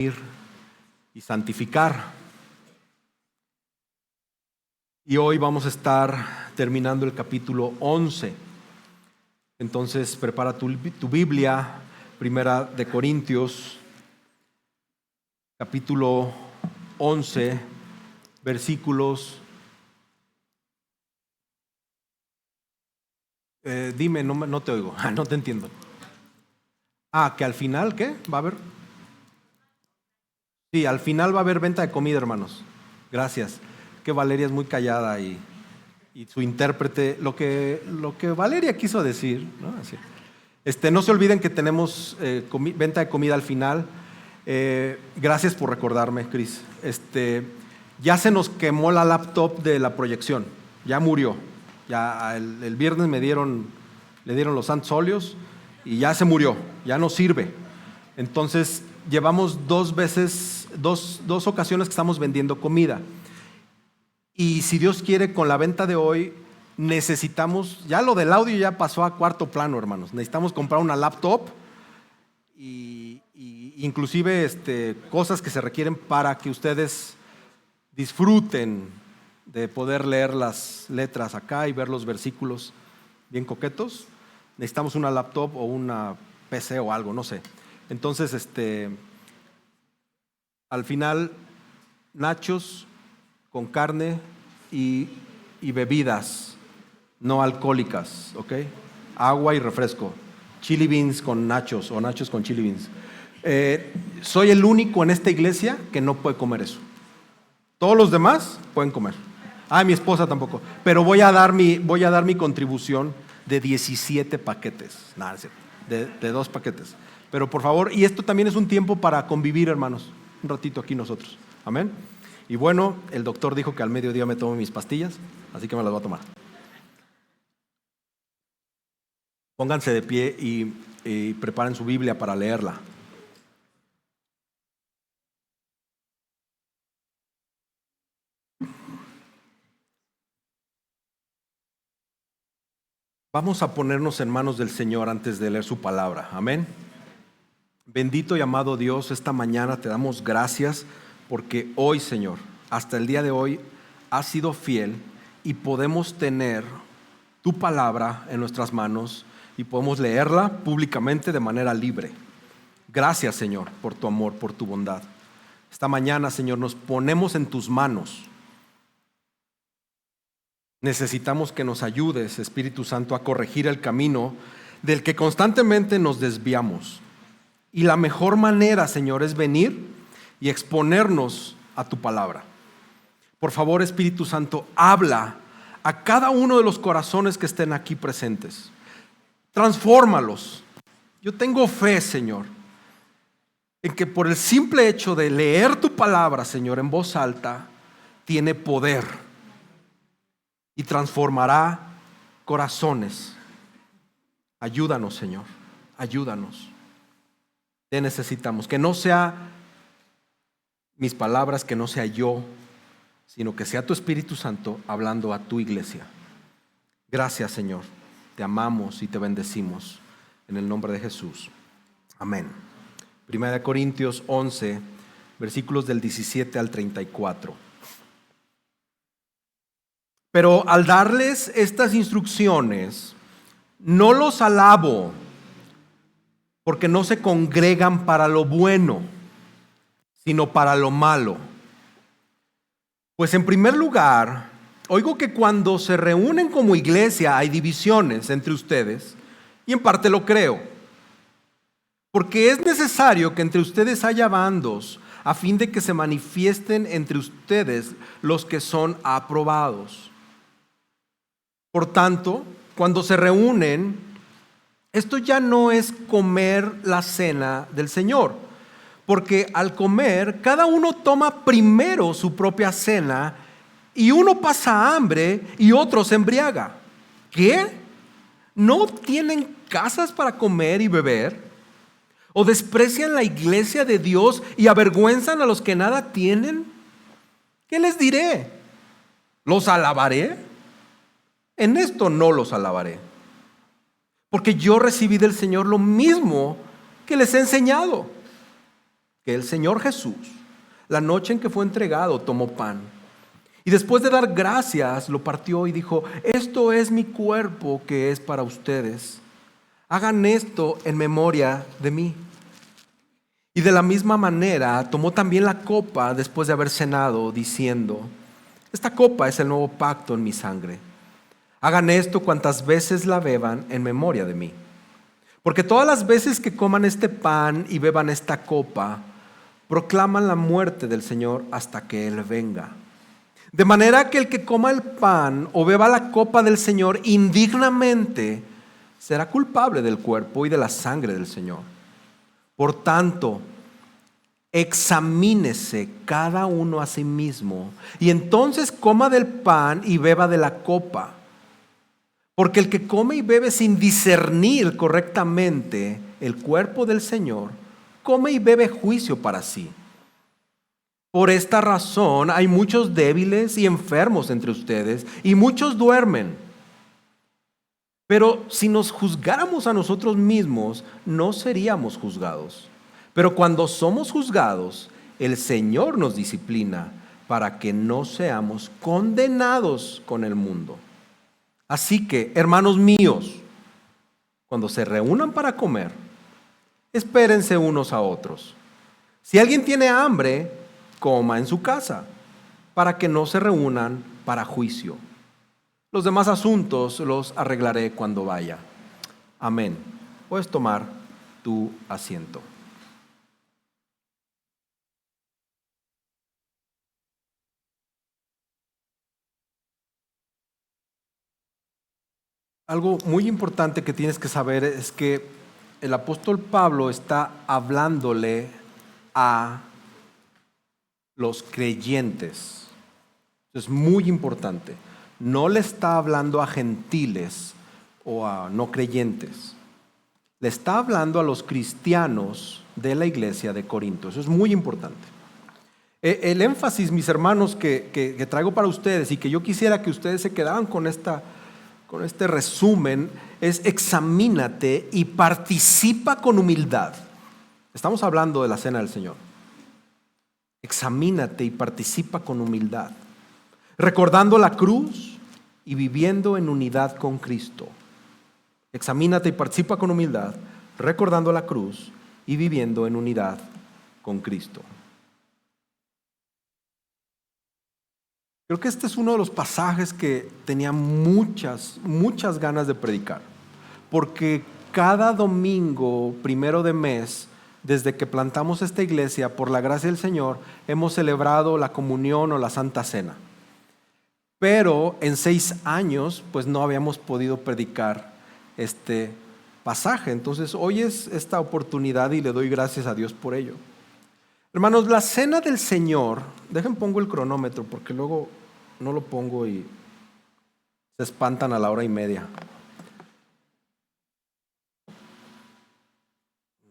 y santificar. Y hoy vamos a estar terminando el capítulo 11. Entonces prepara tu Biblia, Primera de Corintios, capítulo 11, versículos. Dime, no te oigo, no te entiendo. Que al final, ¿qué? ¿Va a haber? Sí, al final va a haber venta de comida, hermanos. Gracias. Que Valeria es muy callada y su intérprete, lo que Valeria quiso decir, ¿no? Así. No se olviden que tenemos venta de comida al final. Gracias por recordarme, Cris. Ya se nos quemó la laptop de la proyección, ya murió. Ya el viernes le dieron los santos óleos y ya se murió, ya no sirve. Entonces llevamos dos ocasiones que estamos vendiendo comida. Y si Dios quiere, con la venta de hoy necesitamos, ya lo del audio ya pasó a cuarto plano, hermanos. Necesitamos comprar una laptop y inclusive cosas que se requieren para que ustedes disfruten de poder leer las letras acá y ver los versículos bien coquetos. Necesitamos una laptop o una PC o algo, no sé. Entonces, al final, nachos con carne y bebidas no alcohólicas, ¿ok? Agua y refresco. Chili beans con nachos o nachos con chili beans. Soy el único en esta iglesia que no puede comer eso. Todos los demás pueden comer. Mi esposa tampoco. Pero voy a dar mi contribución de 17 paquetes. Nada, de 2 paquetes. Pero por favor, y esto también es un tiempo para convivir, hermanos. Un ratito aquí nosotros. Amén. Y bueno, el doctor dijo que al mediodía me tomo mis pastillas, así que me las voy a tomar. Pónganse de pie y preparen su Biblia para leerla. Vamos a ponernos en manos del Señor antes de leer su palabra. Amén. Bendito y amado Dios, esta mañana te damos gracias porque hoy, Señor, hasta el día de hoy has sido fiel y podemos tener tu palabra en nuestras manos y podemos leerla públicamente de manera libre. Gracias, Señor, por tu amor, por tu bondad. Esta mañana, Señor, nos ponemos en tus manos. Necesitamos que nos ayudes, Espíritu Santo, a corregir el camino del que constantemente nos desviamos. Y la mejor manera, Señor, es venir y exponernos a tu palabra. Por favor, Espíritu Santo, habla a cada uno de los corazones que estén aquí presentes. Transfórmalos. Yo tengo fe, Señor, en que por el simple hecho de leer tu palabra, Señor, en voz alta, tiene poder y transformará corazones. Ayúdanos, Señor, ayúdanos. Te necesitamos. Que no sea mis palabras, que no sea yo, sino que sea tu Espíritu Santo hablando a tu iglesia. Gracias, Señor. Te amamos y te bendecimos en el nombre de Jesús. Amén. Primera de Corintios 11, versículos del 17 al 34. Pero al darles estas instrucciones, no los alabo, porque no se congregan para lo bueno, sino para lo malo. Pues en primer lugar, oigo que cuando se reúnen como iglesia hay divisiones entre ustedes, y en parte lo creo. Porque es necesario que entre ustedes haya bandos, a fin de que se manifiesten entre ustedes los que son aprobados. Por tanto, cuando se reúnen, esto ya no es comer la cena del Señor, porque al comer, cada uno toma primero su propia cena y uno pasa hambre y otro se embriaga. ¿Qué? ¿No tienen casas para comer y beber? ¿O desprecian la iglesia de Dios y avergüenzan a los que nada tienen? ¿Qué les diré? ¿Los alabaré? En esto no los alabaré, porque yo recibí del Señor lo mismo que les he enseñado, que el Señor Jesús, la noche en que fue entregado, tomó pan. Y después de dar gracias, lo partió y dijo: esto es mi cuerpo que es para ustedes. Hagan esto en memoria de mí. Y de la misma manera tomó también la copa después de haber cenado, diciendo: esta copa es el nuevo pacto en mi sangre. Hagan esto cuantas veces la beban en memoria de mí. Porque todas las veces que coman este pan y beban esta copa, proclaman la muerte del Señor hasta que Él venga. De manera que el que coma el pan o beba la copa del Señor indignamente será culpable del cuerpo y de la sangre del Señor. Por tanto, examínese cada uno a sí mismo y entonces coma del pan y beba de la copa. Porque el que come y bebe sin discernir correctamente el cuerpo del Señor, come y bebe juicio para sí. Por esta razón hay muchos débiles y enfermos entre ustedes y muchos duermen. Pero si nos juzgáramos a nosotros mismos, no seríamos juzgados. Pero cuando somos juzgados, el Señor nos disciplina para que no seamos condenados con el mundo. Así que, hermanos míos, cuando se reúnan para comer, espérense unos a otros. Si alguien tiene hambre, coma en su casa, para que no se reúnan para juicio. Los demás asuntos los arreglaré cuando vaya. Amén. Puedes tomar tu asiento. Algo muy importante que tienes que saber es que el apóstol Pablo está hablándole a los creyentes. Es muy importante. No le está hablando a gentiles o a no creyentes. Le está hablando a los cristianos de la iglesia de Corinto. Eso es muy importante. El énfasis, mis hermanos, que traigo para ustedes y que yo quisiera que ustedes se quedaran con este resumen es: examínate y participa con humildad. Estamos hablando de la cena del Señor. Examínate y participa con humildad, recordando la cruz y viviendo en unidad con Cristo. Examínate y participa con humildad, recordando la cruz y viviendo en unidad con Cristo. Creo que este es uno de los pasajes que tenía muchas ganas de predicar, porque cada domingo, 1 de mes, desde que plantamos esta iglesia, por la gracia del Señor, hemos celebrado la comunión o la Santa Cena. Pero en 6 años, pues no habíamos podido predicar este pasaje. Entonces, hoy es esta oportunidad y le doy gracias a Dios por ello. Hermanos, la cena del Señor, pongo el cronómetro porque luego no lo pongo y se espantan a la 1:30.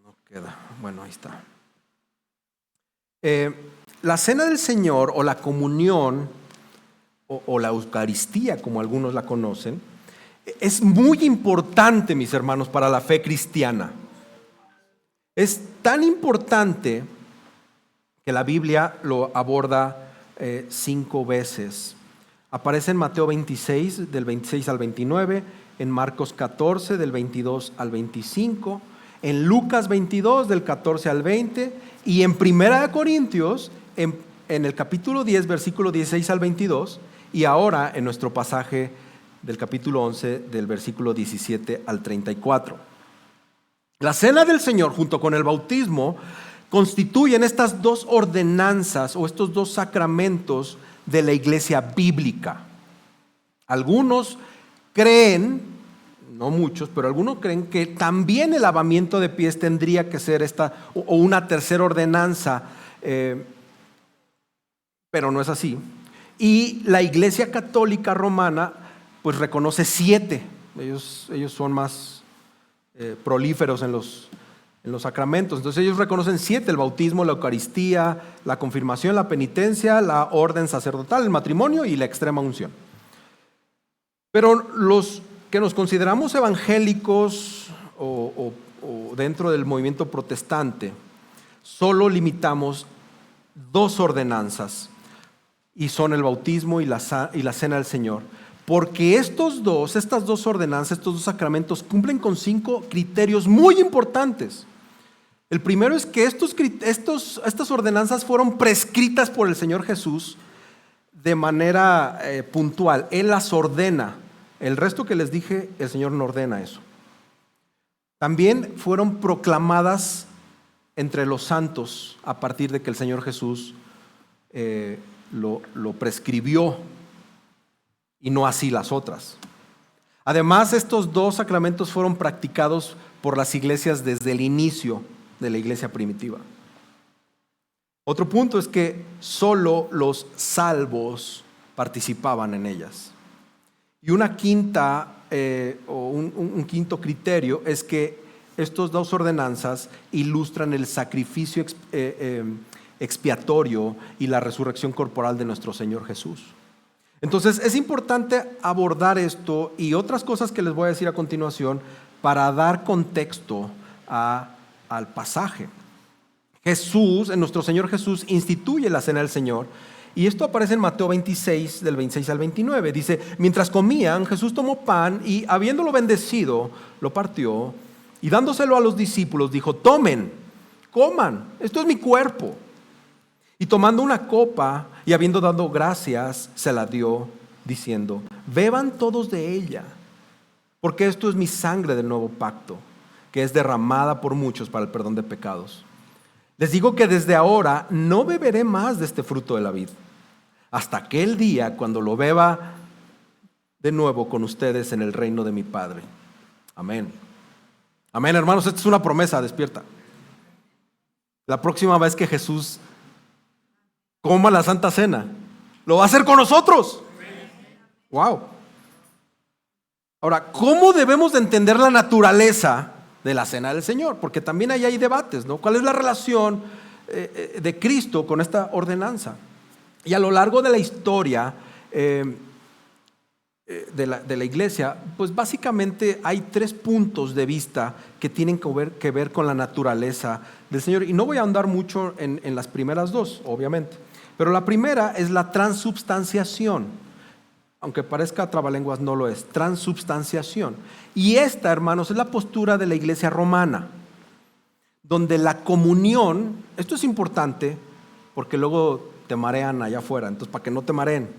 No queda, bueno, ahí está. La cena del Señor o la comunión o la Eucaristía, como algunos la conocen, es muy importante, mis hermanos, para la fe cristiana. Es tan importante que la Biblia lo aborda 5 veces. Aparece en Mateo 26, del 26 al 29, en Marcos 14, del 22 al 25, en Lucas 22, del 14 al 20, y en 1 Corintios, en el capítulo 10, versículo 16 al 22, y ahora en nuestro pasaje del capítulo 11, del versículo 17 al 34. La cena del Señor, junto con el bautismo, constituyen estas 2 ordenanzas o estos 2 sacramentos de la iglesia bíblica. Algunos creen, no muchos, pero algunos creen que también el lavamiento de pies tendría que ser esta o una tercera ordenanza, pero no es así. Y la Iglesia Católica Romana pues reconoce 7. Ellos son más prolíferos en los sacramentos. Entonces ellos reconocen 7: el bautismo, la Eucaristía, la confirmación, la penitencia, la orden sacerdotal, el matrimonio y la extrema unción. Pero los que nos consideramos evangélicos o dentro del movimiento protestante, solo limitamos dos ordenanzas, y son el bautismo y la cena del Señor. Porque estas dos ordenanzas, estos dos sacramentos cumplen con 5 criterios muy importantes. El primero es que estas ordenanzas fueron prescritas por el Señor Jesús de manera puntual. Él las ordena. El resto que les dije, el Señor no ordena eso. También fueron proclamadas entre los santos a partir de que el Señor Jesús lo prescribió, y no así las otras. Además, estos dos sacramentos fueron practicados por las iglesias desde el inicio de la iglesia primitiva. Otro punto es que solo los salvos participaban en ellas. Y un quinto criterio es que estas dos ordenanzas ilustran el sacrificio expiatorio y la resurrección corporal de nuestro Señor Jesús. Entonces es importante abordar esto y otras cosas que les voy a decir a continuación para dar contexto al pasaje. Nuestro Señor Jesús instituye la cena del Señor, y esto aparece en Mateo 26, del 26 al 29. Dice: mientras comían, Jesús tomó pan y, habiéndolo bendecido, lo partió y dándoselo a los discípulos dijo: tomen, coman, esto es mi cuerpo. Y tomando una copa y habiendo dado gracias, se la dio, diciendo: beban todos de ella, porque esto es mi sangre del nuevo pacto, que es derramada por muchos para el perdón de pecados. Les digo que desde ahora no beberé más de este fruto de la vid, hasta aquel día cuando lo beba de nuevo con ustedes en el reino de mi Padre. Amén. Amén, hermanos, esta es una promesa, despierta. La próxima vez que Jesús coma la Santa Cena, lo va a hacer con nosotros. Wow. Ahora, ¿cómo debemos de entender la naturaleza de la Cena del Señor? Porque también ahí hay debates, ¿no? ¿Cuál es la relación de Cristo con esta ordenanza? Y a lo largo de la historia de la iglesia, pues básicamente hay 3 puntos de vista que tienen que ver con la naturaleza del Señor. Y no voy a ahondar mucho en las primeras 2, obviamente. Pero la primera es la transubstanciación. Aunque parezca trabalenguas, no lo es. Transubstanciación. Y esta, hermanos, es la postura de la iglesia romana, donde la comunión, esto es importante porque luego te marean allá afuera, entonces para que no te mareen.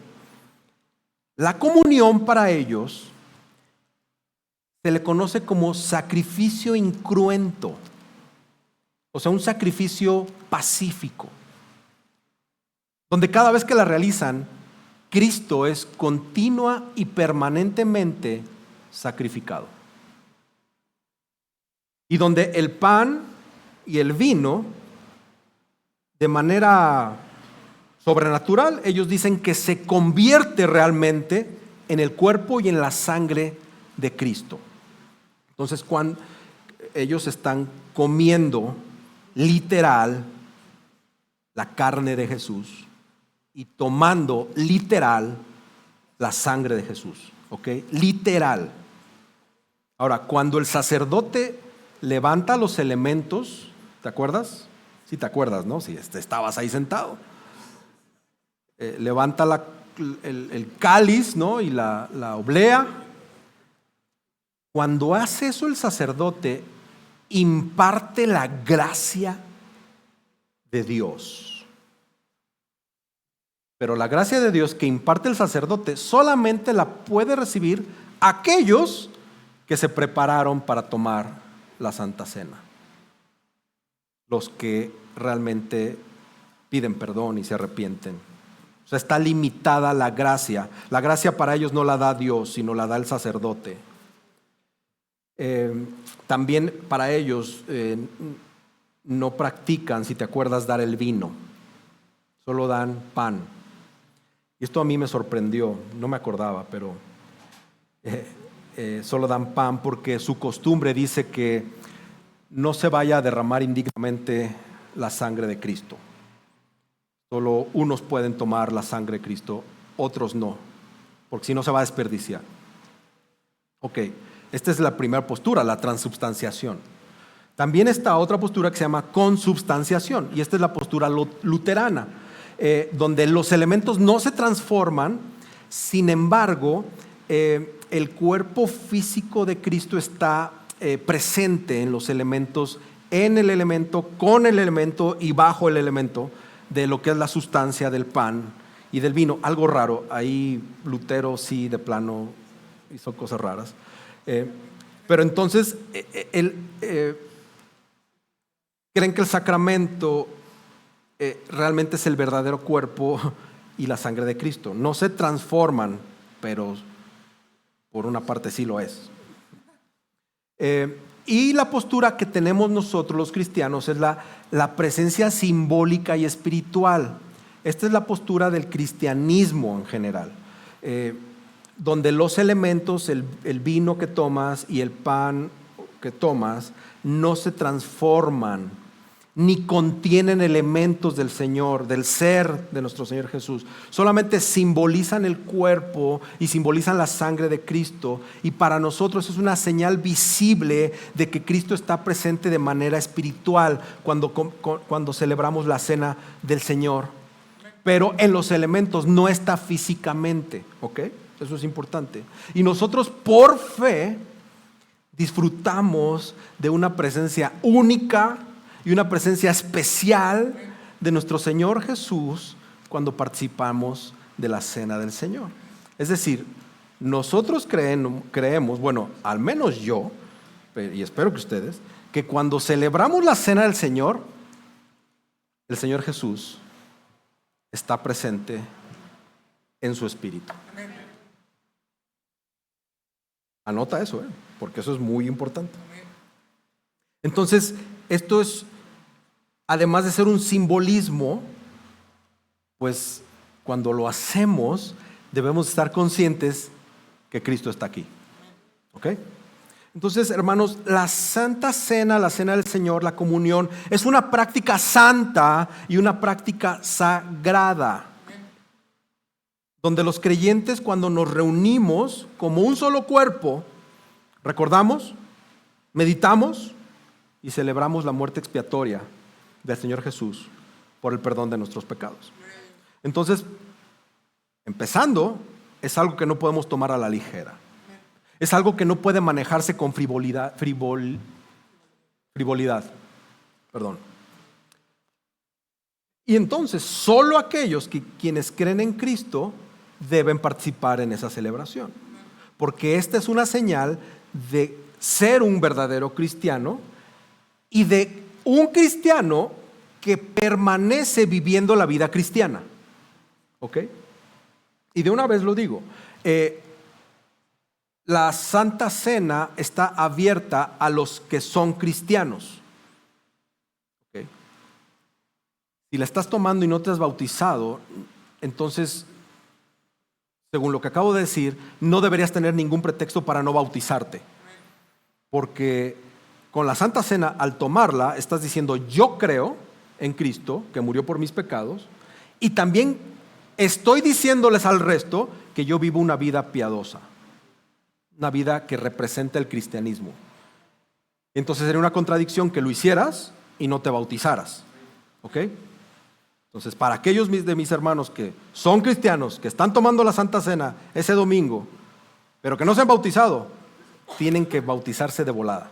La comunión para ellos se le conoce como sacrificio incruento, o sea, un sacrificio pacífico, donde cada vez que la realizan, Cristo es continua y permanentemente sacrificado. Y donde el pan y el vino, de manera sobrenatural, ellos dicen que se convierte realmente en el cuerpo y en la sangre de Cristo. Entonces, cuando ellos están comiendo literal la carne de Jesús y tomando literal la sangre de Jesús, ¿ok? Literal. Ahora, cuando el sacerdote levanta los elementos, ¿te acuerdas? Sí te acuerdas, ¿no? Si estabas ahí sentado. Levanta el cáliz, ¿no? Y la oblea. Cuando hace eso el sacerdote, imparte la gracia de Dios. Pero la gracia de Dios que imparte el sacerdote solamente la puede recibir aquellos que se prepararon para tomar la Santa Cena. Los que realmente piden perdón y se arrepienten. O sea, está limitada la gracia. La gracia para ellos no la da Dios, sino la da el sacerdote. También para ellos no practican, si te acuerdas, dar el vino. Solo dan pan. Y esto a mí me sorprendió, no me acordaba, pero solo dan pan porque su costumbre dice que no se vaya a derramar indignamente la sangre de Cristo. Solo unos pueden tomar la sangre de Cristo, otros no, porque si no se va a desperdiciar. Ok, esta es la primera postura, la transubstanciación. También está otra postura que se llama consubstanciación, y esta es la postura luterana, donde los elementos no se transforman, sin embargo, el cuerpo físico de Cristo está presente en los elementos, en el elemento, con el elemento y bajo el elemento de lo que es la sustancia del pan y del vino. Algo raro, ahí Lutero sí de plano hizo cosas raras. Pero entonces, creen que el sacramento realmente es el verdadero cuerpo y la sangre de Cristo. No se transforman, pero por una parte sí lo es. Y la postura que tenemos nosotros los cristianos es la presencia simbólica y espiritual. Esta es la postura del cristianismo en general, donde los elementos, el vino que tomas y el pan que tomas, no se transforman, ni contienen elementos del Señor, del ser de nuestro Señor Jesús. Solamente simbolizan el cuerpo y simbolizan la sangre de Cristo. Y para nosotros es una señal visible de que Cristo está presente de manera espiritual cuando celebramos la cena del Señor. Pero en los elementos no está físicamente, ¿ok? Eso es importante. Y nosotros por fe disfrutamos de una presencia única y una presencia especial de nuestro Señor Jesús cuando participamos de la cena del Señor. Es decir, nosotros creemos, bueno, al menos yo, y espero que ustedes, que cuando celebramos la cena del Señor, el Señor Jesús está presente en su espíritu. Anota eso, porque eso es muy importante. Entonces, esto es, además de ser un simbolismo, pues cuando lo hacemos debemos estar conscientes que Cristo está aquí. ¿Ok? Entonces, hermanos, la Santa Cena, la Cena del Señor, la comunión, es una práctica santa y una práctica sagrada, donde los creyentes, cuando nos reunimos como un solo cuerpo, recordamos, meditamos y celebramos la muerte expiatoria del Señor Jesús por el perdón de nuestros pecados. Entonces, empezando, es algo que no podemos tomar a la ligera. Es algo que no puede manejarse con frivolidad. Y entonces, solo aquellos quienes creen en Cristo deben participar en esa celebración. Porque esta es una señal de ser un verdadero cristiano y de un cristiano que permanece viviendo la vida cristiana. ¿Ok? Y de una vez lo digo, la Santa Cena está abierta a los que son cristianos. ¿Ok? Si la estás tomando y no te has bautizado, entonces, según lo que acabo de decir, no deberías tener ningún pretexto para no bautizarte. Porque con la Santa Cena, al tomarla, estás diciendo, yo creo en Cristo, que murió por mis pecados, y también estoy diciéndoles al resto que yo vivo una vida piadosa, una vida que representa el cristianismo. Entonces sería una contradicción que lo hicieras y no te bautizaras. ¿Ok? Entonces, para aquellos de mis hermanos que son cristianos, que están tomando la Santa Cena ese domingo, pero que no se han bautizado, tienen que bautizarse de volada.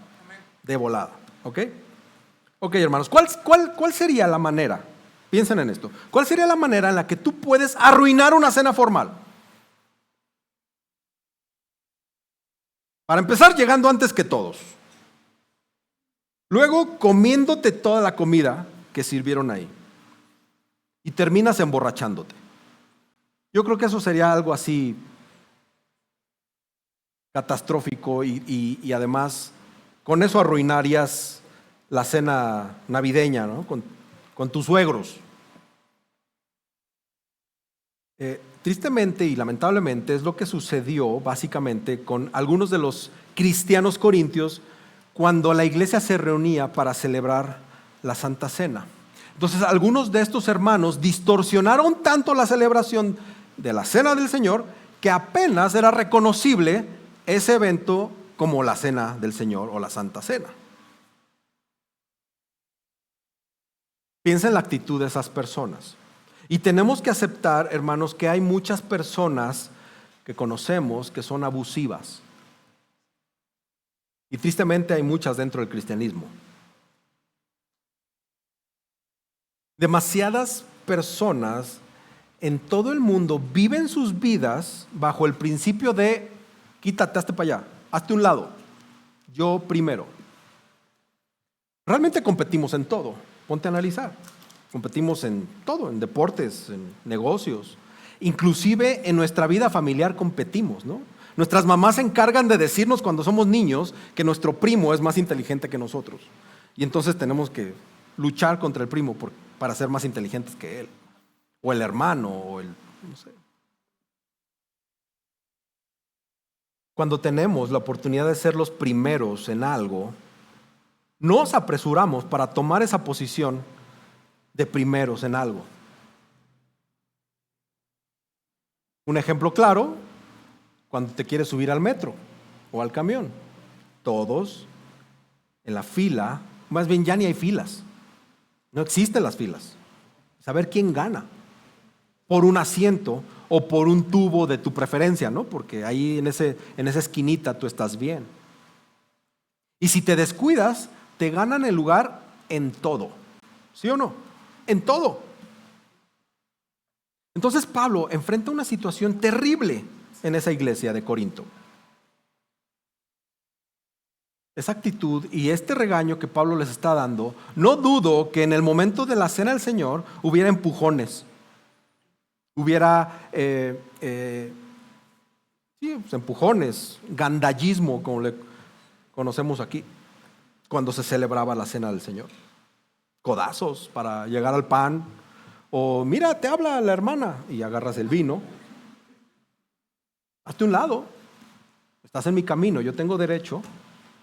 De volada. ¿Ok? Ok, hermanos, ¿cuál sería la manera? Piensen en esto. ¿Cuál sería la manera en la que tú puedes arruinar una cena formal? Para empezar, llegando antes que todos. Luego, comiéndote toda la comida que sirvieron ahí. Y terminas emborrachándote. Yo creo que eso sería algo así catastrófico y además con eso arruinarías la cena navideña, ¿no? Con tus suegros. Tristemente y lamentablemente es lo que sucedió básicamente con algunos de los cristianos corintios cuando la iglesia se reunía para celebrar la Santa Cena. Entonces, algunos de estos hermanos distorsionaron tanto la celebración de la Cena del Señor que apenas era reconocible ese evento como la Cena del Señor o la Santa Cena. Piensa en la actitud de esas personas. Y tenemos que aceptar, hermanos, que hay muchas personas que conocemos que son abusivas. Y tristemente hay muchas dentro del cristianismo. Demasiadas personas en todo el mundo viven sus vidas bajo el principio de quítate, hazte para allá, hazte un lado, yo primero. Realmente competimos en todo, ponte a analizar. Competimos en todo, en deportes, en negocios, inclusive en nuestra vida familiar competimos, ¿no? Nuestras mamás se encargan de decirnos cuando somos niños que nuestro primo es más inteligente que nosotros. Y entonces tenemos que luchar contra el primo para ser más inteligentes que él. O el hermano, o no sé. Cuando tenemos la oportunidad de ser los primeros en algo, nos apresuramos para tomar esa posición de primeros en algo. Un ejemplo claro, cuando te quieres subir al metro o al camión. Todos en la fila, más bien ya ni hay filas. No existen las filas. Saber quién gana por un asiento o por un tubo de tu preferencia, ¿no? Porque ahí en esa esquinita tú estás bien. Y si te descuidas, te ganan el lugar en todo. ¿Sí o no? En todo. Entonces Pablo enfrenta una situación terrible en esa iglesia de Corinto. Esa actitud y este regaño que Pablo les está dando, no dudo que en el momento de la cena del Señor hubiera empujones, hubiera empujones, gandallismo, como le conocemos aquí, cuando se celebraba la cena del Señor. Codazos para llegar al pan, o mira, te habla la hermana, y agarras el vino. Hazte un lado, estás en mi camino, yo tengo derecho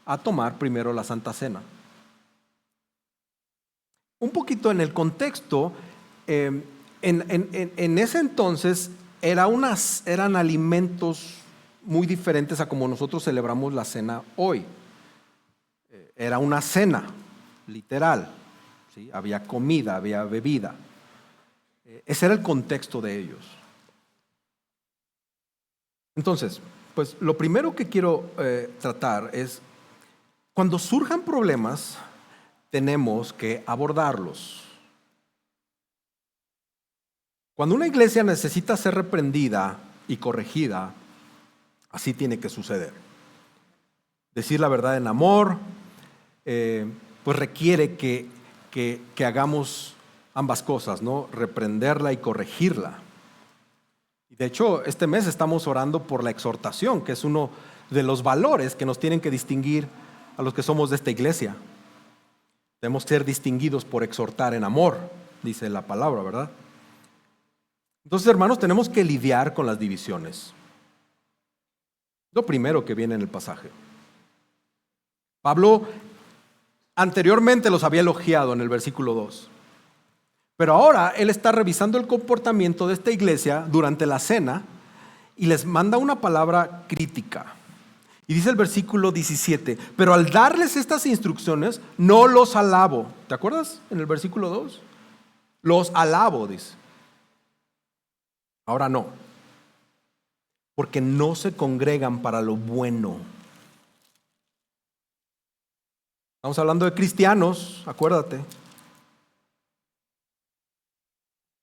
a tomar primero la Santa Cena. Un poquito en el contexto, en ese entonces eran alimentos muy diferentes a como nosotros celebramos la cena hoy. Era una cena, literal, ¿sí? Había comida, había bebida. Ese era el contexto de ellos. Entonces, pues lo primero que quiero tratar es, cuando surjan problemas, tenemos que abordarlos. Cuando una iglesia necesita ser reprendida y corregida, así tiene que suceder. Decir la verdad en amor, pues requiere que hagamos ambas cosas, ¿no? Reprenderla y corregirla. De hecho, este mes estamos orando por la exhortación, que es uno de los valores que nos tienen que distinguir a los que somos de esta iglesia. Debemos ser distinguidos por exhortar en amor, dice la palabra, ¿verdad? Entonces, hermanos, tenemos que lidiar con las divisiones. Lo primero que viene en el pasaje. Pablo anteriormente los había elogiado en el versículo 2. Pero ahora él está revisando el comportamiento de esta iglesia durante la cena y les manda una palabra crítica. Y dice el versículo 17, pero al darles estas instrucciones no los alabo. ¿Te acuerdas en el versículo 2? Los alabo, dice. Ahora no, porque no se congregan para lo bueno. Estamos hablando de cristianos, acuérdate.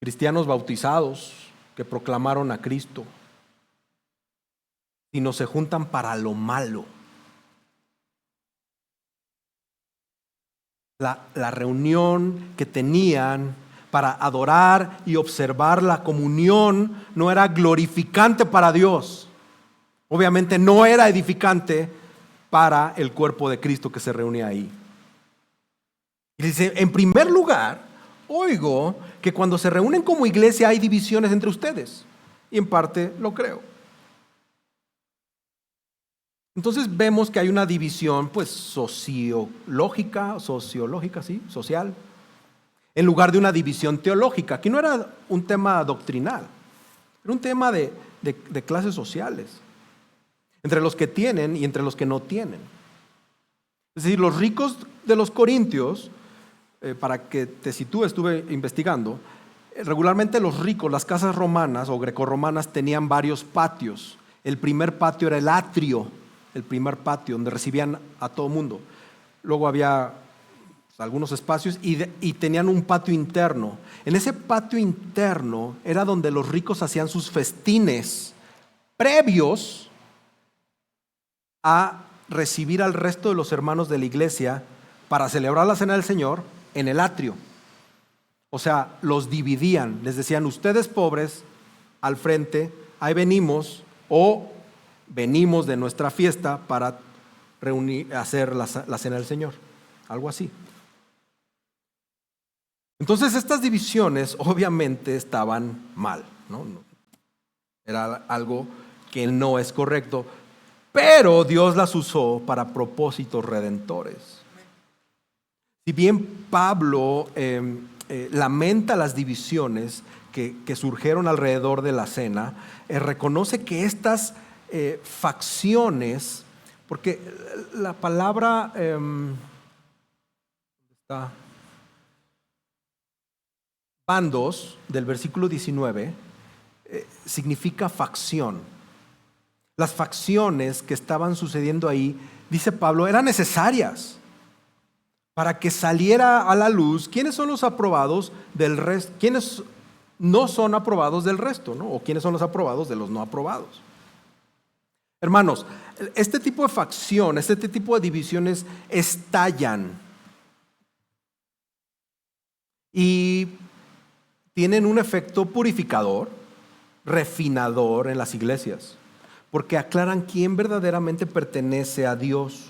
Cristianos bautizados que proclamaron a Cristo, sino se juntan para lo malo. La reunión que tenían para adorar y observar la comunión no era glorificante para Dios. Obviamente no era edificante para el cuerpo de Cristo que se reunía ahí. Y dice, en primer lugar, oigo que cuando se reúnen como iglesia hay divisiones entre ustedes. Y en parte lo creo. Entonces vemos que hay una división pues sociológica, ¿sí? Social, en lugar de una división teológica. Aquí no era un tema doctrinal, era un tema de clases sociales, entre los que tienen y entre los que no tienen. Es decir, los ricos de los corintios para que te sitúes, estuve investigando. Regularmente los ricos, las casas romanas o grecorromanas tenían varios patios. El primer patio era el atrio, el primer patio donde recibían a todo mundo. Luego había algunos espacios y tenían un patio interno. En ese patio interno era donde los ricos hacían sus festines previos a recibir al resto de los hermanos de la iglesia para celebrar la cena del Señor en el atrio. O sea, los dividían, les decían: ustedes pobres al frente, ahí venimos, o venimos de nuestra fiesta para hacer la cena del Señor, algo así. Entonces estas divisiones obviamente estaban mal, ¿no? Era algo que no es correcto, pero Dios las usó para propósitos redentores. Si bien Pablo lamenta las divisiones que surgieron alrededor de la cena, reconoce que estas facciones, porque la palabra bandos del versículo 19 significa facción. Las facciones que estaban sucediendo ahí, dice Pablo, eran necesarias para que saliera a la luz quiénes son los aprobados del resto, quiénes no son aprobados del resto, ¿no? O quiénes son los aprobados de los no aprobados. Hermanos, este tipo de facción, este tipo de divisiones estallan y tienen un efecto purificador, refinador en las iglesias, porque aclaran quién verdaderamente pertenece a Dios.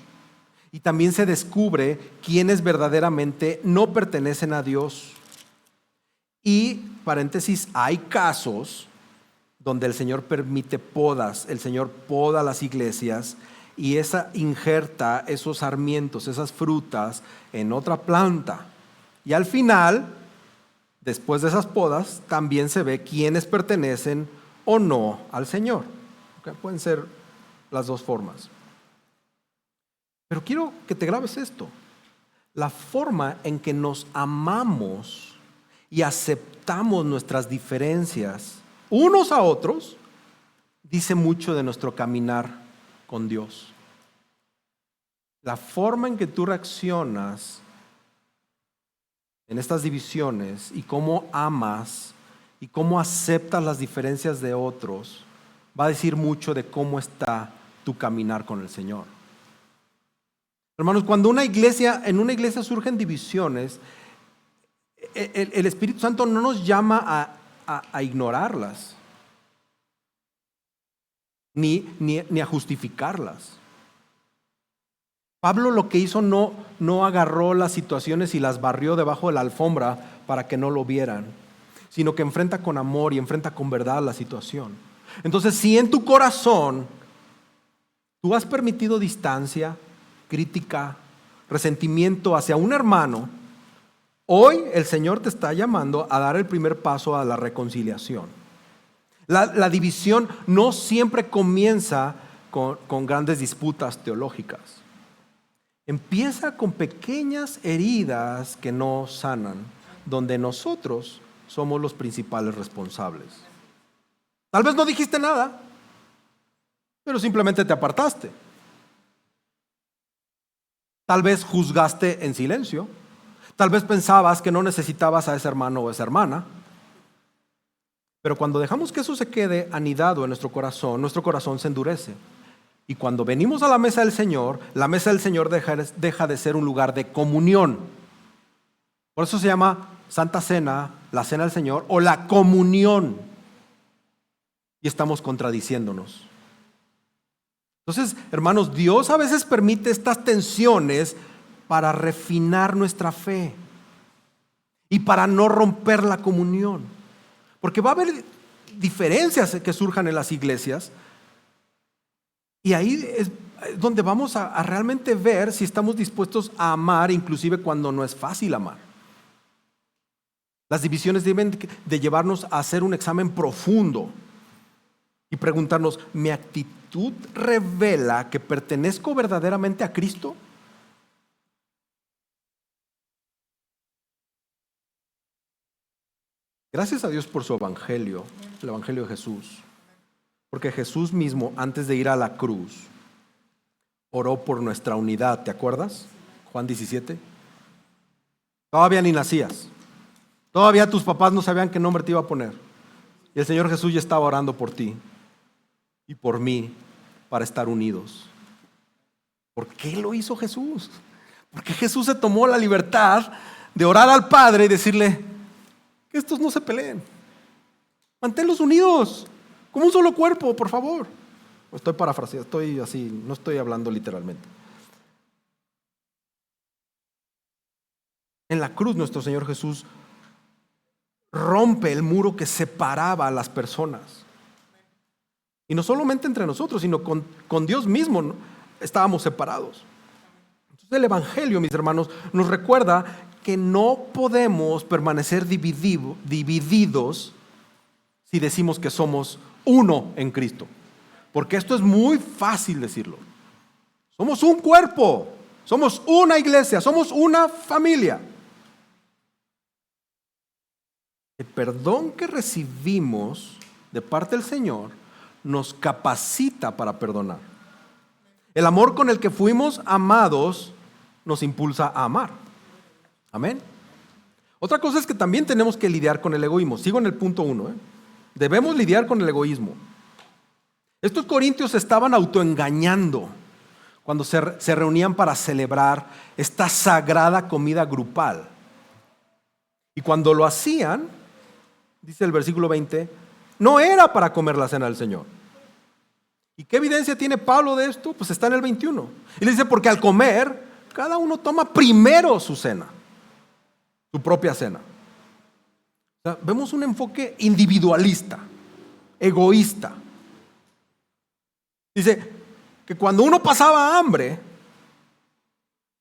Y también se descubre quiénes verdaderamente no pertenecen a Dios. Y, paréntesis, hay casos donde el Señor permite podas, el Señor poda las iglesias y injerta esos sarmientos, esas frutas en otra planta. Y al final, después de esas podas, también se ve quiénes pertenecen o no al Señor. ¿Okay? Pueden ser las dos formas. Pero quiero que te grabes esto. La forma en que nos amamos y aceptamos nuestras diferencias unos a otros dice mucho de nuestro caminar con Dios. La forma en que tú reaccionas en estas divisiones y cómo amas y cómo aceptas las diferencias de otros va a decir mucho de cómo está tu caminar con el Señor. Hermanos, cuando en una iglesia surgen divisiones, el Espíritu Santo no nos llama a ignorarlas, ni a justificarlas. Pablo lo que hizo no agarró las situaciones y las barrió debajo de la alfombra para que no lo vieran, sino que enfrenta con amor y enfrenta con verdad la situación. Entonces, si en tu corazón tú has permitido distancia, crítica, resentimiento hacia un hermano, hoy el Señor te está llamando a dar el primer paso a la reconciliación. La división no siempre comienza con grandes disputas teológicas. Empieza con pequeñas heridas que no sanan, donde nosotros somos los principales responsables. Tal vez no dijiste nada, pero simplemente te apartaste. Tal vez juzgaste en silencio. Tal vez pensabas que no necesitabas a ese hermano o esa hermana. Pero cuando dejamos que eso se quede anidado en nuestro corazón se endurece. Y cuando venimos a la mesa del Señor, la mesa del Señor deja de ser un lugar de comunión. Por eso se llama Santa Cena, la Cena del Señor, o la comunión. Y estamos contradiciéndonos. Entonces, hermanos, Dios a veces permite estas tensiones para refinar nuestra fe y para no romper la comunión. Porque va a haber diferencias que surjan en las iglesias y ahí es donde vamos a realmente ver si estamos dispuestos a amar, inclusive cuando no es fácil amar. Las divisiones deben de llevarnos a hacer un examen profundo y preguntarnos, ¿mi actitud revela que pertenezco verdaderamente a Cristo? Gracias a Dios por su evangelio, el evangelio de Jesús. Porque Jesús mismo, antes de ir a la cruz, oró por nuestra unidad. ¿Te acuerdas? Juan 17. Todavía ni nacías. Todavía tus papás no sabían qué nombre te iba a poner. Y el Señor Jesús ya estaba orando por ti y por mí para estar unidos. ¿Por qué lo hizo Jesús? Porque Jesús se tomó la libertad de orar al Padre y decirle que estos no se peleen. Manténlos unidos, como un solo cuerpo, por favor. Estoy parafraseando, estoy así, no estoy hablando literalmente. En la cruz nuestro Señor Jesús rompe el muro que separaba a las personas. Y no solamente entre nosotros, sino con Dios mismo, ¿no? Estábamos separados. Entonces el Evangelio, mis hermanos, nos recuerda que no podemos permanecer divididos si decimos que somos uno en Cristo. Porque esto es muy fácil decirlo. Somos un cuerpo, somos una iglesia, somos una familia. El perdón que recibimos de parte del Señor nos capacita para perdonar. El amor con el que fuimos amados nos impulsa a amar. Amén. Otra cosa es que también tenemos que lidiar con el egoísmo. Sigo en el punto 1. Debemos lidiar con el egoísmo. Estos corintios se estaban autoengañando cuando se reunían para celebrar esta sagrada comida grupal. Y cuando lo hacían, dice el versículo 20, no era para comer la cena del Señor. ¿Y qué evidencia tiene Pablo de esto? Pues está en el 21. Y le dice, porque al comer, cada uno toma primero su cena, su propia cena. O sea, vemos un enfoque individualista, egoísta. Dice que cuando uno pasaba hambre,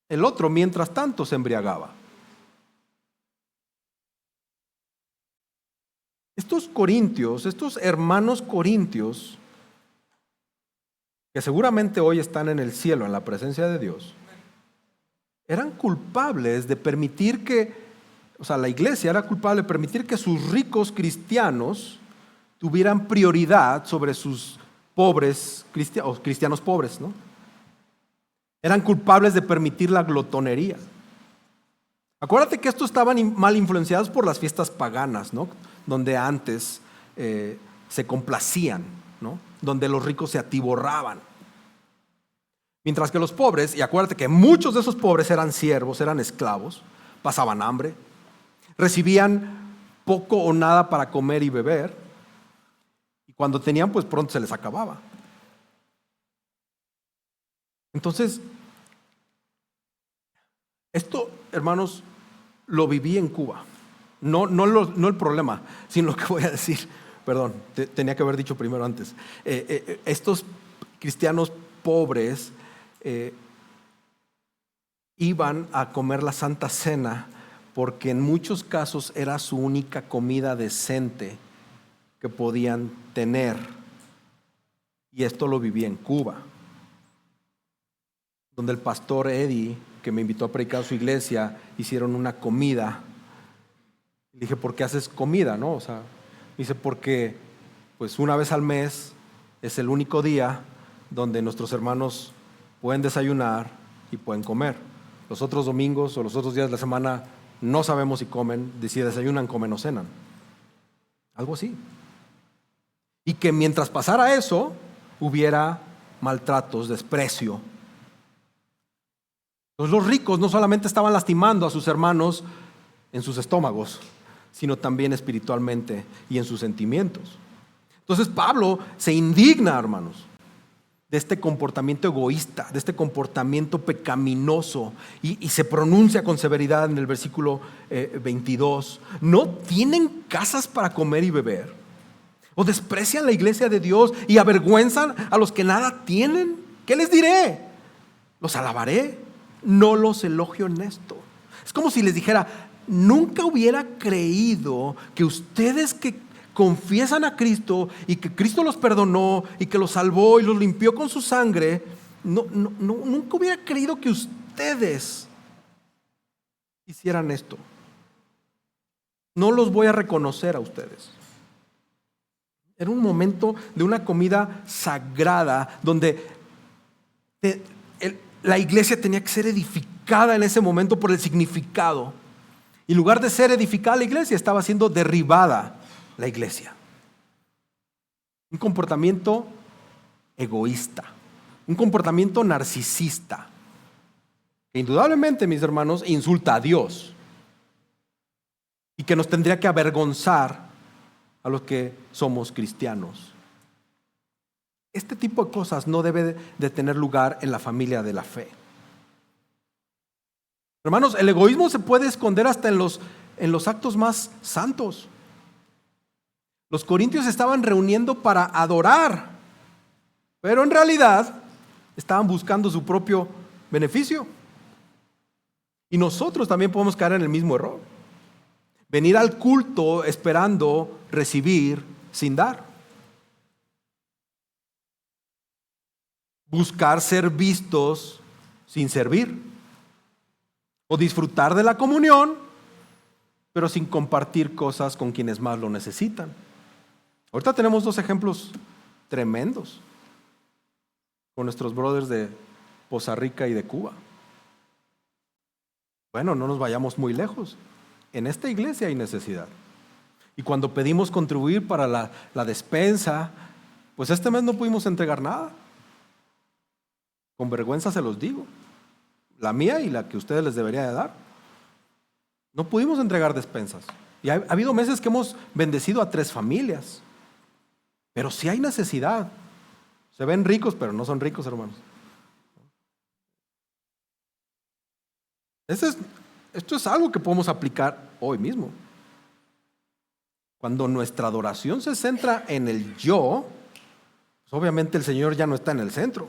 el otro mientras tanto se embriagaba. Estos corintios, estos hermanos corintios, que seguramente hoy están en el cielo, en la presencia de Dios, eran culpables de permitir la iglesia era culpable de permitir que sus ricos cristianos tuvieran prioridad sobre sus pobres cristianos pobres, ¿no? Eran culpables de permitir la glotonería. Acuérdate que estos estaban mal influenciados por las fiestas paganas, ¿no? Donde antes se complacían, ¿no? Donde los ricos se atiborraban. Mientras que los pobres, y acuérdate que muchos de esos pobres eran siervos, eran esclavos, pasaban hambre, recibían poco o nada para comer y beber, y cuando tenían, pues pronto se les acababa. Entonces, esto, hermanos, lo viví en Cuba. No el problema, sino lo que voy a decir. Perdón, tenía que haber dicho primero antes. Estos cristianos pobres iban a comer la Santa Cena porque en muchos casos era su única comida decente que podían tener. Y esto lo viví en Cuba, donde el pastor Eddie, que me invitó a predicar a su iglesia, hicieron una comida. Le dije, ¿por qué haces comida? ¿No? Dice, porque pues una vez al mes es el único día donde nuestros hermanos pueden desayunar y pueden comer. Los otros domingos o los otros días de la semana no sabemos si comen, si desayunan, comen o cenan. Algo así. Y que mientras pasara eso, hubiera maltratos, desprecio. Entonces los ricos no solamente estaban lastimando a sus hermanos en sus estómagos, sino también espiritualmente y en sus sentimientos. Entonces Pablo se indigna, hermanos, de este comportamiento egoísta, de este comportamiento pecaminoso, y se pronuncia con severidad en el versículo 22. ¿No tienen casas para comer y beber? ¿O desprecian la iglesia de Dios y avergüenzan a los que nada tienen? ¿Qué les diré? ¿Los alabaré? No los elogio en esto. Es como si les dijera, nunca hubiera creído que ustedes que confiesan a Cristo y que Cristo los perdonó y que los salvó y los limpió con su sangre, nunca hubiera creído que ustedes hicieran esto. No los voy a reconocer a ustedes. Era un momento de una comida sagrada donde la iglesia tenía que ser edificada en ese momento por el significado. Y en lugar de ser edificada la iglesia, estaba siendo derribada la iglesia. Un comportamiento egoísta, un comportamiento narcisista, que indudablemente, mis hermanos, insulta a Dios y que nos tendría que avergonzar a los que somos cristianos. Este tipo de cosas no debe de tener lugar en la familia de la fe. Hermanos, el egoísmo se puede esconder hasta en los actos más santos. Los corintios estaban reuniendo para adorar, pero en realidad estaban buscando su propio beneficio. Y nosotros también podemos caer en el mismo error. Venir al culto esperando recibir sin dar. Buscar ser vistos sin servir. O disfrutar de la comunión, pero sin compartir cosas con quienes más lo necesitan. Ahorita tenemos 2 ejemplos tremendos con nuestros brothers de Poza Rica y de Cuba. Bueno, no nos vayamos muy lejos. En esta iglesia hay necesidad. Y cuando pedimos contribuir para la despensa, pues este mes no pudimos entregar nada. Con vergüenza se los digo. La mía y la que ustedes les debería de dar. No pudimos entregar despensas. Y ha habido meses que hemos bendecido a 3 familias. Pero sí hay necesidad. Se ven ricos, pero no son ricos, hermanos. Esto es algo que podemos aplicar hoy mismo. Cuando nuestra adoración se centra en el yo, pues obviamente el Señor ya no está en el centro.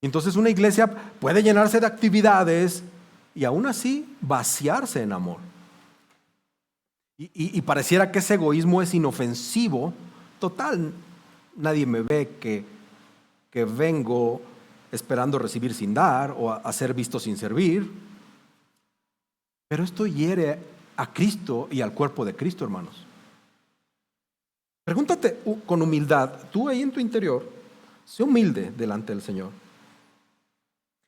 Entonces una iglesia puede llenarse de actividades y aún así vaciarse en amor. Y pareciera que ese egoísmo es inofensivo. Total, nadie me ve que vengo esperando recibir sin dar o a ser visto sin servir. Pero esto hiere a Cristo y al cuerpo de Cristo, hermanos. Pregúntate con humildad, tú ahí en tu interior, sé humilde delante del Señor.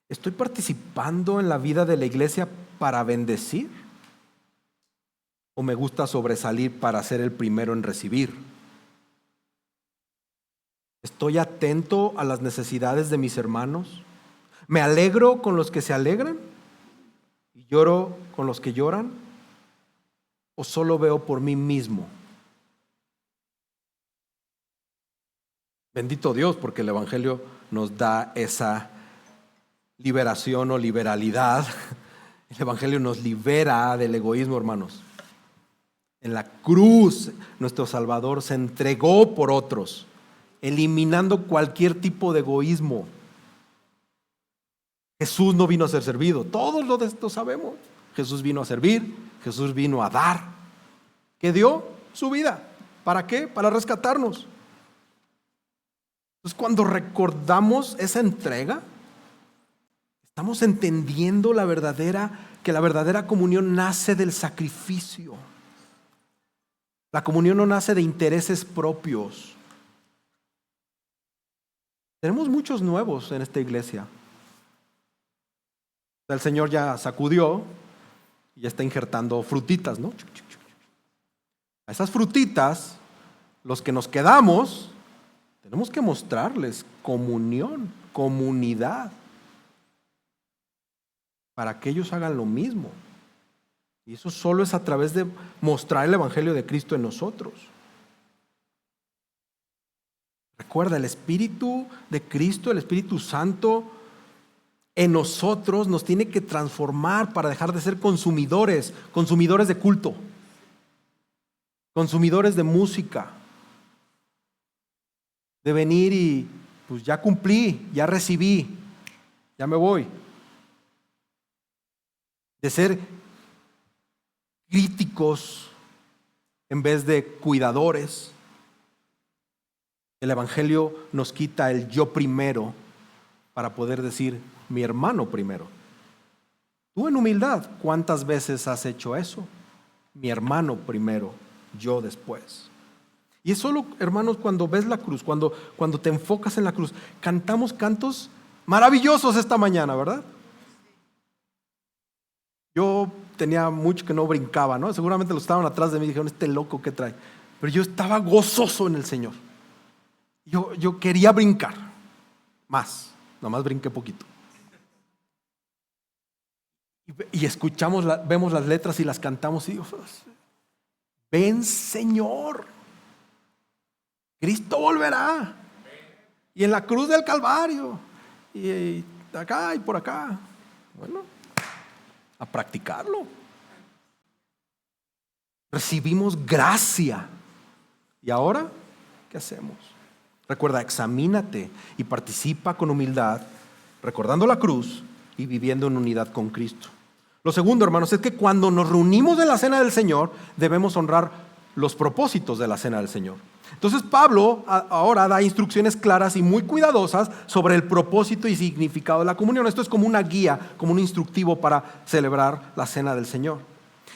¿Estoy participando en la vida de la iglesia para bendecir? ¿O me gusta sobresalir para ser el primero en recibir? ¿Estoy atento a las necesidades de mis hermanos? ¿Me alegro con los que se alegran? ¿Y lloro con los que lloran? ¿O solo veo por mí mismo? Bendito Dios, porque el Evangelio nos da esa liberación o liberalidad. El Evangelio nos libera del egoísmo, hermanos. En la cruz, nuestro Salvador se entregó por otros, eliminando cualquier tipo de egoísmo. Jesús no vino a ser servido. Todos lo sabemos. Jesús vino a servir. Jesús vino a dar. ¿Qué dio? Su vida. ¿Para qué? Para rescatarnos. Entonces, cuando recordamos esa entrega, estamos entendiendo que la verdadera comunión nace del sacrificio. La comunión no nace de intereses propios. Tenemos muchos nuevos en esta iglesia. El Señor ya sacudió y ya está injertando frutitas, ¿no? A esas frutitas, los que nos quedamos, tenemos que mostrarles comunión, comunidad, para que ellos hagan lo mismo. Y eso solo es a través de mostrar el Evangelio de Cristo en nosotros. Recuerda, el Espíritu de Cristo, el Espíritu Santo en nosotros nos tiene que transformar para dejar de ser consumidores de culto, consumidores de música, de venir y pues ya cumplí, ya recibí, ya me voy. De ser críticos en vez de cuidadores. El Evangelio nos quita el yo primero para poder decir mi hermano primero. Tú en humildad, ¿cuántas veces has hecho eso? Mi hermano primero, yo después. Y es solo, hermanos, cuando ves la cruz, cuando te enfocas en la cruz. Cantamos cantos maravillosos esta mañana, ¿verdad? Yo tenía mucho que no brincaba, ¿no? Seguramente los estaban atrás de mí y dijeron, este loco, ¿qué trae? Pero yo estaba gozoso en el Señor. Yo quería brincar más, nomás brinqué poquito. Y escuchamos, vemos las letras y las cantamos y digo, ven Señor, Cristo volverá. Y en la cruz del Calvario, y acá y por acá. Bueno, a practicarlo. Recibimos gracia. ¿Y ahora qué hacemos? Recuerda, examínate y participa con humildad, recordando la cruz y viviendo en unidad con Cristo. Lo segundo, hermanos, es que cuando nos reunimos en la cena del Señor, debemos honrar los propósitos de la cena del Señor. Entonces Pablo ahora da instrucciones claras y muy cuidadosas sobre el propósito y significado de la comunión. Esto es como una guía, como un instructivo para celebrar la cena del Señor.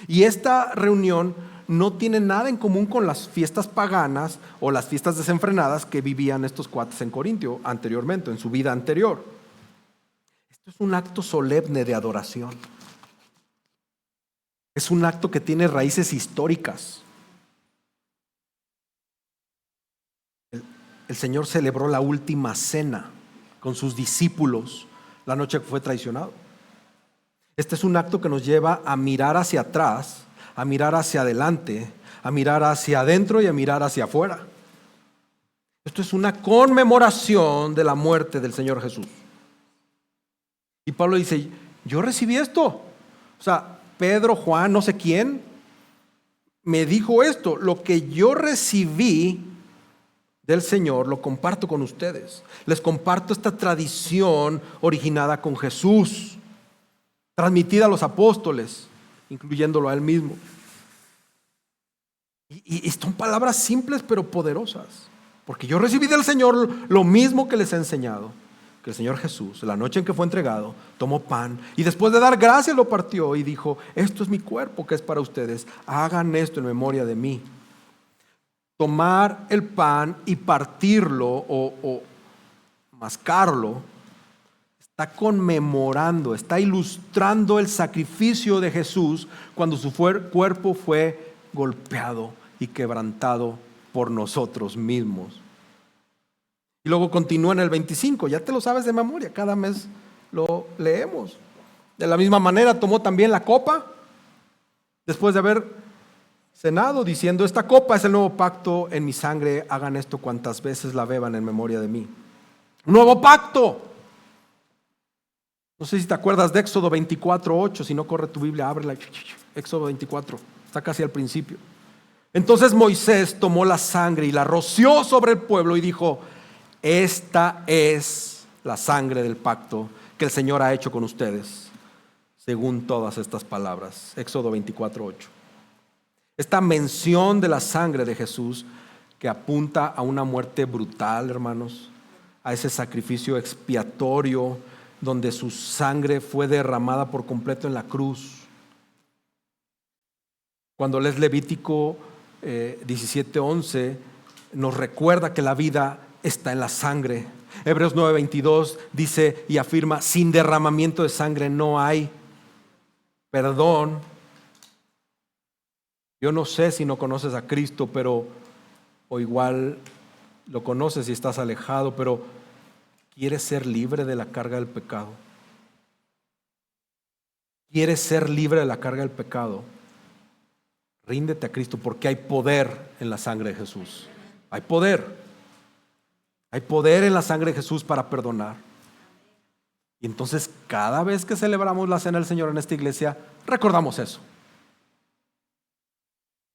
Y esta reunión no tiene nada en común con las fiestas paganas o las fiestas desenfrenadas que vivían estos cuates en Corintio anteriormente, en su vida anterior. Esto es un acto solemne de adoración. Es un acto que tiene raíces históricas. El Señor celebró la última cena con sus discípulos la noche que fue traicionado. Este es un acto que nos lleva a mirar hacia atrás, a mirar hacia adelante, a mirar hacia adentro y a mirar hacia afuera. Esto es una conmemoración de la muerte del Señor Jesús. Y Pablo dice, yo recibí esto. O sea, Pedro, Juan, no sé quién, me dijo esto. Lo que yo recibí del Señor lo comparto con ustedes. Les comparto esta tradición originada con Jesús, transmitida a los apóstoles, incluyéndolo a él mismo. Y son palabras simples pero poderosas, porque yo recibí del Señor lo mismo que les he enseñado, que el Señor Jesús, la noche en que fue entregado, tomó pan y después de dar gracias lo partió y dijo, esto es mi cuerpo que es para ustedes, hagan esto en memoria de mí. Tomar el pan y partirlo o mascarlo está conmemorando, está ilustrando el sacrificio de Jesús cuando su cuerpo fue golpeado y quebrantado por nosotros mismos. Y luego continúa en el 25, ya te lo sabes de memoria, cada mes lo leemos. De la misma manera tomó también la copa después de haber cenado, diciendo, esta copa es el nuevo pacto en mi sangre, hagan esto cuantas veces la beban en memoria de mí. Nuevo pacto. No sé si te acuerdas de Éxodo 24:8, si no corre tu Biblia, ábrela. Éxodo 24, está casi al principio. Entonces Moisés tomó la sangre y la roció sobre el pueblo y dijo, esta es la sangre del pacto que el Señor ha hecho con ustedes, según todas estas palabras. Éxodo 24:8. Esta mención de la sangre de Jesús que apunta a una muerte brutal, hermanos, a ese sacrificio expiatorio donde su sangre fue derramada por completo en la cruz. Cuando lees Levítico 17:11 nos recuerda que la vida está en la sangre. Hebreos 9:22 dice y afirma, sin derramamiento de sangre no hay perdón. Yo no sé si no conoces a Cristo, o igual lo conoces y estás alejado, pero ¿quieres ser libre de la carga del pecado? ¿Quieres ser libre de la carga del pecado? Ríndete a Cristo, porque hay poder en la sangre de Jesús. Hay poder. Hay poder en la sangre de Jesús para perdonar. Y entonces cada vez que celebramos la cena del Señor en esta iglesia, recordamos eso.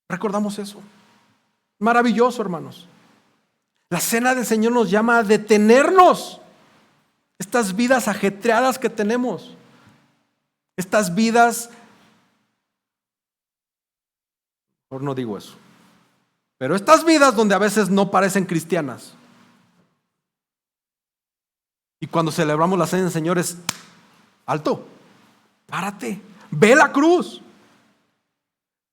Recordamos eso. Maravilloso, hermanos. La cena del Señor nos llama a detenernos. Estas vidas ajetreadas que tenemos. Estas vidas, mejor no digo eso, pero estas vidas donde a veces no parecen cristianas. Y cuando celebramos la cena del Señor es, alto, párate, ve la cruz.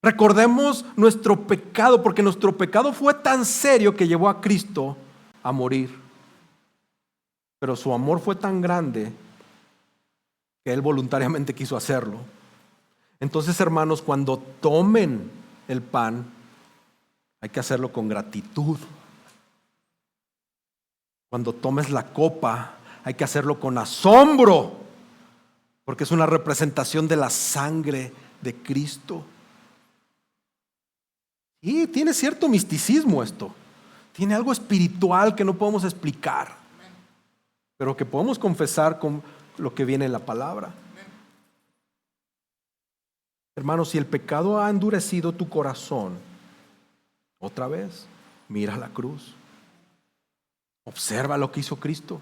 Recordemos nuestro pecado, porque nuestro pecado fue tan serio que llevó a Cristo a morir. Pero su amor fue tan grande que Él voluntariamente quiso hacerlo. Entonces, hermanos, cuando tomen el pan, hay que hacerlo con gratitud. Cuando tomes la copa, hay que hacerlo con asombro, porque es una representación de la sangre de Cristo. Y tiene cierto misticismo esto. Tiene algo espiritual que no podemos explicar, pero que podemos confesar con lo que viene en la palabra. Hermanos, si el pecado ha endurecido tu corazón, otra vez, mira la cruz. Observa lo que hizo Cristo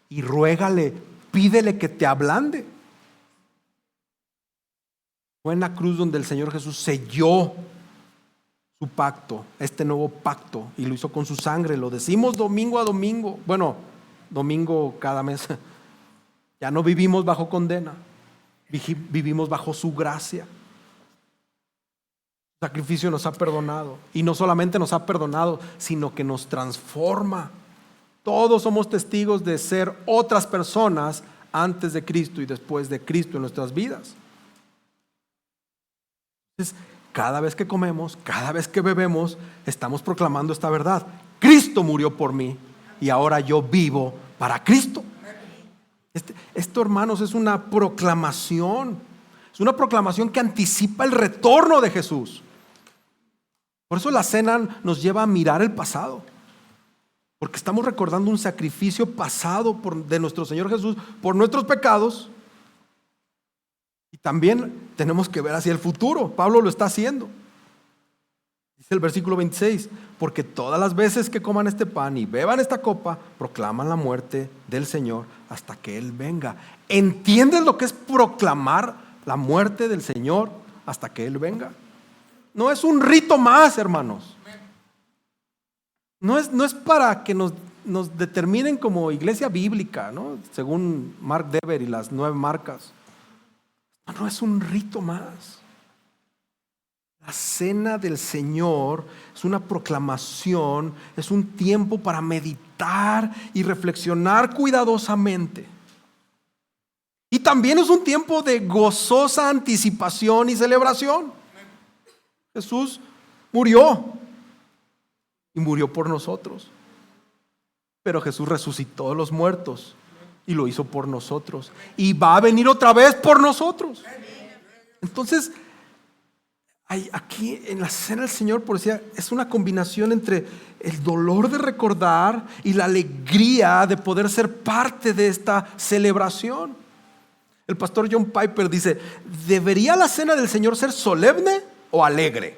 y ruégale, pídele que te ablande. Fue en la cruz donde el Señor Jesús selló su pacto, este nuevo pacto, y lo hizo con su sangre. Lo decimos domingo a domingo. Bueno, domingo cada mes. Ya no vivimos bajo condena, vivimos bajo su gracia. El sacrificio nos ha perdonado, y no solamente nos ha perdonado, sino que nos transforma. Todos somos testigos de ser otras personas antes de Cristo y después de Cristo en nuestras vidas. Entonces, cada vez que comemos, cada vez que bebemos, estamos proclamando esta verdad. Cristo murió por mí y ahora yo vivo para Cristo. Esto, hermanos, es una proclamación. Es una proclamación que anticipa el retorno de Jesús. Por eso la cena nos lleva a mirar el pasado, porque estamos recordando un sacrificio pasado de nuestro Señor Jesús por nuestros pecados. Y también tenemos que ver hacia el futuro. Pablo lo está haciendo. Dice el versículo 26, porque todas las veces que coman este pan y beban esta copa, proclaman la muerte del Señor hasta que Él venga. ¿Entiendes lo que es proclamar la muerte del Señor hasta que Él venga? No es un rito más, hermanos. No es para que nos determinen como iglesia bíblica, ¿no? Según Mark Dever y las 9 marcas. No es un rito más. La cena del Señor es una proclamación, es un tiempo para meditar y reflexionar cuidadosamente. Y también es un tiempo de gozosa anticipación y celebración. Jesús murió y murió por nosotros. Pero Jesús resucitó de los muertos y lo hizo por nosotros. Y va a venir otra vez por nosotros. Entonces, aquí en la cena del Señor, por decir, es una combinación entre el dolor de recordar y la alegría de poder ser parte de esta celebración. El pastor John Piper dice: ¿debería la cena del Señor ser solemne o alegre?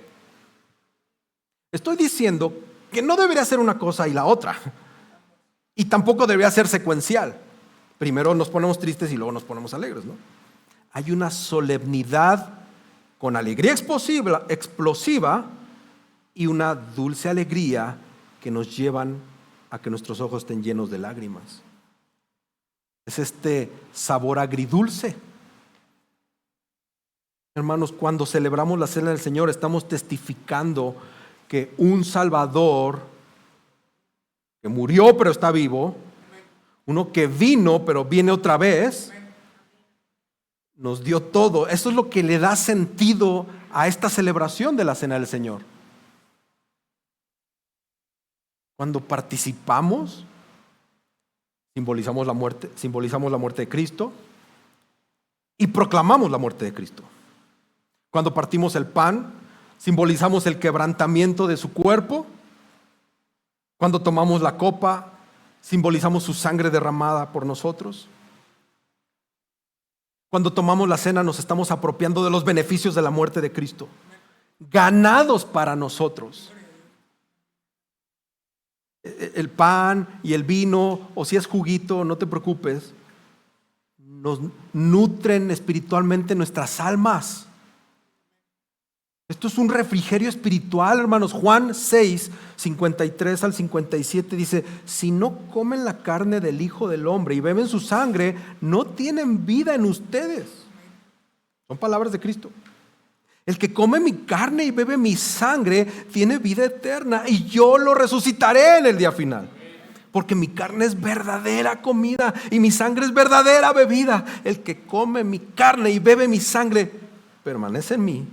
Estoy diciendo que no debería ser una cosa y la otra. Y tampoco debería ser secuencial. Primero nos ponemos tristes y luego nos ponemos alegres, ¿no? Hay una solemnidad con alegría explosiva y una dulce alegría que nos llevan a que nuestros ojos estén llenos de lágrimas. Es este sabor agridulce. Hermanos, cuando celebramos la cena del Señor, estamos testificando que un Salvador que murió pero está vivo, uno que vino pero viene otra vez, nos dio todo. Eso es lo que le da sentido a esta celebración de la cena del Señor. Cuando participamos, simbolizamos la muerte de Cristo y proclamamos la muerte de Cristo. Cuando partimos el pan, simbolizamos el quebrantamiento de su cuerpo. Cuando tomamos la copa, simbolizamos su sangre derramada por nosotros. Cuando tomamos la cena, nos estamos apropiando de los beneficios de la muerte de Cristo, ganados para nosotros. El pan y el vino, o si es juguito, no te preocupes, nos nutren espiritualmente nuestras almas. Esto es un refrigerio espiritual, hermanos. Juan 6, 53 al 57 dice: si no comen la carne del Hijo del Hombre y beben su sangre, no tienen vida en ustedes. Son palabras de Cristo. El que come mi carne y bebe mi sangre tiene vida eterna y yo lo resucitaré en el día final. Porque mi carne es verdadera comida y mi sangre es verdadera bebida. El que come mi carne y bebe mi sangre permanece en mí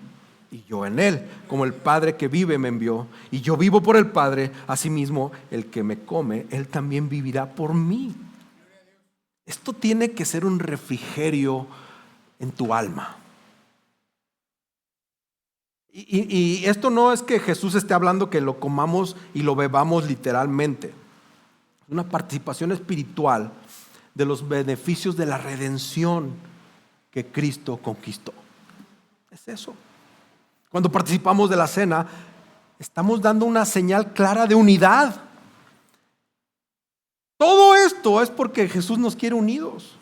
y yo en él. Como el Padre que vive me envió y yo vivo por el Padre, asimismo el que me come, él también vivirá por mí. Esto tiene que ser un refrigerio en tu alma. Y esto no es que Jesús esté hablando que lo comamos y lo bebamos literalmente. Es una participación espiritual de los beneficios de la redención que Cristo conquistó. Es eso. Cuando participamos de la cena, estamos dando una señal clara de unidad. Todo esto es porque Jesús nos quiere unidos.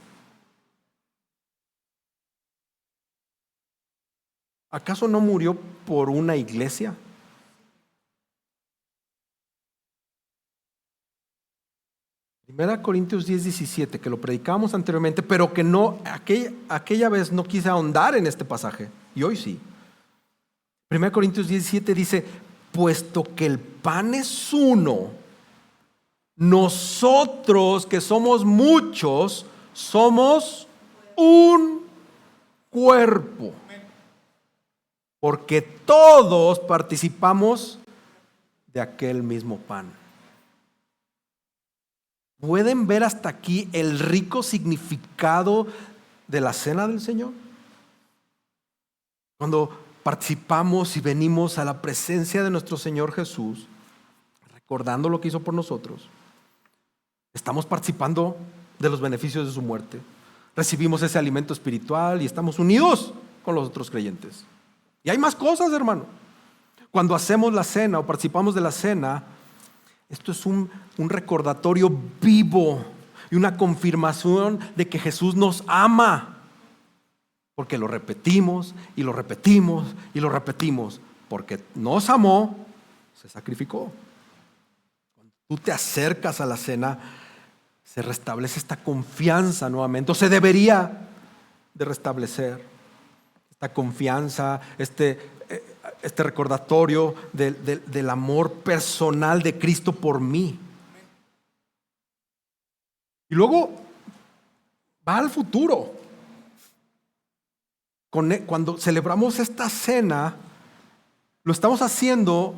¿Acaso no murió por una iglesia? Primera Corintios 10:17, que lo predicábamos anteriormente, pero que no, aquella vez no quise ahondar en este pasaje, y hoy sí. Primera Corintios 10:17 dice: puesto que el pan es uno, nosotros que somos muchos, somos un cuerpo. Porque todos participamos de aquel mismo pan. ¿Pueden ver hasta aquí el rico significado de la cena del Señor? Cuando participamos y venimos a la presencia de nuestro Señor Jesús, recordando lo que hizo por nosotros, estamos participando de los beneficios de su muerte. Recibimos ese alimento espiritual y estamos unidos con los otros creyentes. Y hay más cosas, hermano. Cuando hacemos la cena o participamos de la cena, esto es un recordatorio vivo y una confirmación de que Jesús nos ama. Porque lo repetimos y lo repetimos y lo repetimos. Porque nos amó, se sacrificó. Cuando tú te acercas a la cena, se restablece esta confianza nuevamente. O se debería de restablecer esta confianza, este recordatorio del amor personal de Cristo por mí. Y luego va al futuro. Cuando celebramos esta cena, lo estamos haciendo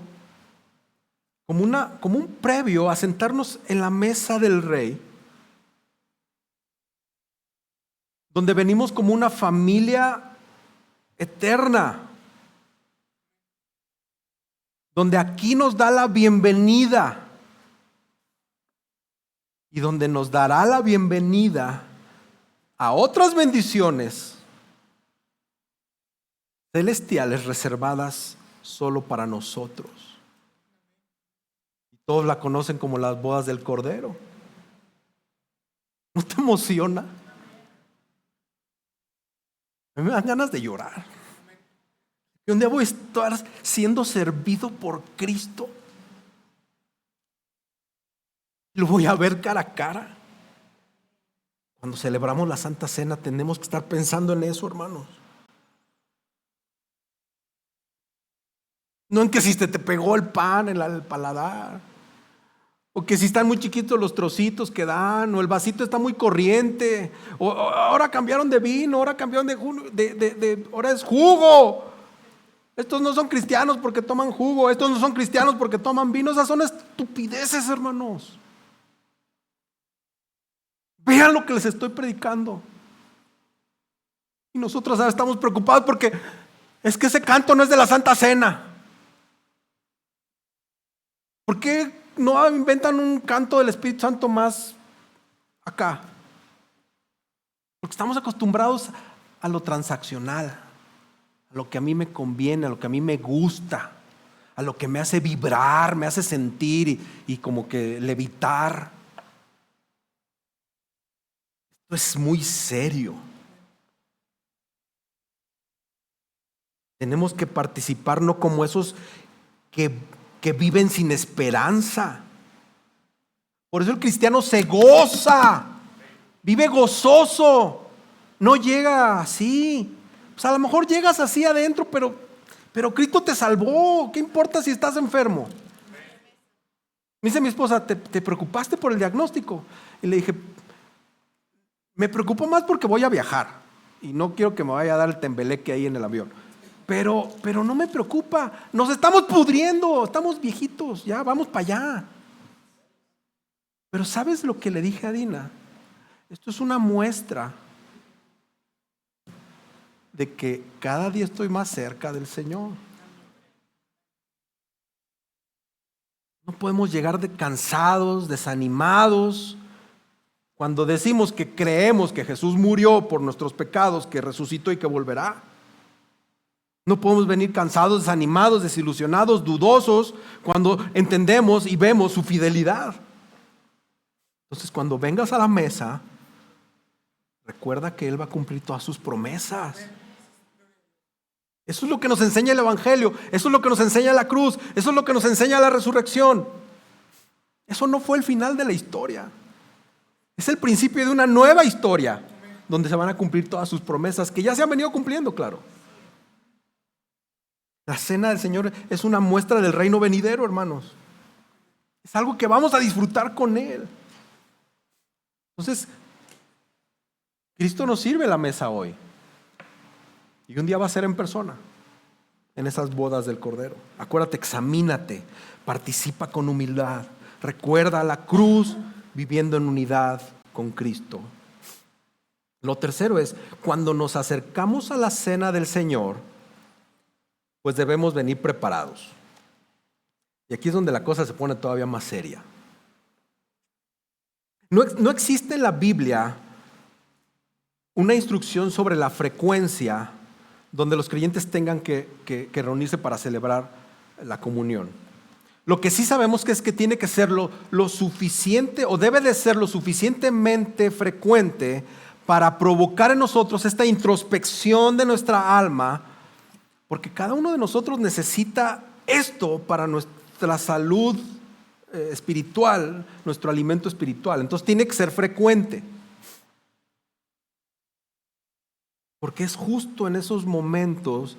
como un previo a sentarnos en la mesa del Rey, donde venimos como una familia eterna, donde aquí nos da la bienvenida y donde nos dará la bienvenida a otras bendiciones celestiales reservadas solo para nosotros. Y todos la conocen como las bodas del Cordero. ¿No te emociona? A mí me dan ganas de llorar. Y un día voy a estar siendo servido por Cristo. Lo voy a ver cara a cara. Cuando celebramos la Santa Cena tenemos que estar pensando en eso, hermanos. No en que si te pegó el pan en el paladar, o que si están muy chiquitos los trocitos que dan, o el vasito está muy corriente, o ahora cambiaron de vino, ahora cambiaron ahora es jugo. Estos no son cristianos porque toman jugo, estos no son cristianos porque toman vino. Esas son estupideces, hermanos. Vean lo que les estoy predicando. Y nosotros ahora estamos preocupados porque es que ese canto no es de la Santa Cena. ¿Por qué no inventan un canto del Espíritu Santo más acá? Porque estamos acostumbrados a lo transaccional, a lo que a mí me conviene, a lo que a mí me gusta, a lo que me hace vibrar, me hace sentir y como que levitar. Esto es muy serio. Tenemos que participar no como esos que viven sin esperanza. Por eso el cristiano se goza, vive gozoso, no llega así. Pues a lo mejor llegas así adentro, pero Pero Cristo te salvó. ¿Qué importa si estás enfermo? Me dice mi esposa, ¿te preocupaste por el diagnóstico? Y le dije, me preocupo más porque voy a viajar y no quiero que me vaya a dar el tembeleque ahí en el avión. Pero no me preocupa. Nos estamos pudriendo, estamos viejitos, ya vamos para allá. Pero ¿sabes lo que le dije a Dina? Esto es una muestra de que cada día estoy más cerca del Señor. No podemos llegar cansados, desanimados, cuando decimos que creemos que Jesús murió por nuestros pecados, que resucitó y que volverá. No podemos venir cansados, desanimados, desilusionados, dudosos, cuando entendemos y vemos su fidelidad. Entonces, cuando vengas a la mesa, recuerda que Él va a cumplir todas sus promesas. Eso es lo que nos enseña el Evangelio, eso es lo que nos enseña la cruz, eso es lo que nos enseña la resurrección. Eso no fue el final de la historia. Es el principio de una nueva historia donde se van a cumplir todas sus promesas que ya se han venido cumpliendo, claro. La cena del Señor es una muestra del reino venidero, hermanos. Es algo que vamos a disfrutar con Él. Entonces, Cristo nos sirve la mesa hoy. Y un día va a ser en persona, en esas bodas del Cordero. Acuérdate, examínate, participa con humildad. Recuerda la cruz viviendo en unidad con Cristo. Lo tercero es, cuando nos acercamos a la cena del Señor, pues debemos venir preparados. Y aquí es donde la cosa se pone todavía más seria. No existe en la Biblia una instrucción sobre la frecuencia donde los creyentes tengan que reunirse para celebrar la comunión. Lo que sí sabemos es que tiene que ser lo suficiente, o debe de ser lo suficientemente frecuente para provocar en nosotros esta introspección de nuestra alma, porque cada uno de nosotros necesita esto para nuestra salud espiritual, nuestro alimento espiritual. Entonces tiene que ser frecuente. Porque es justo en esos momentos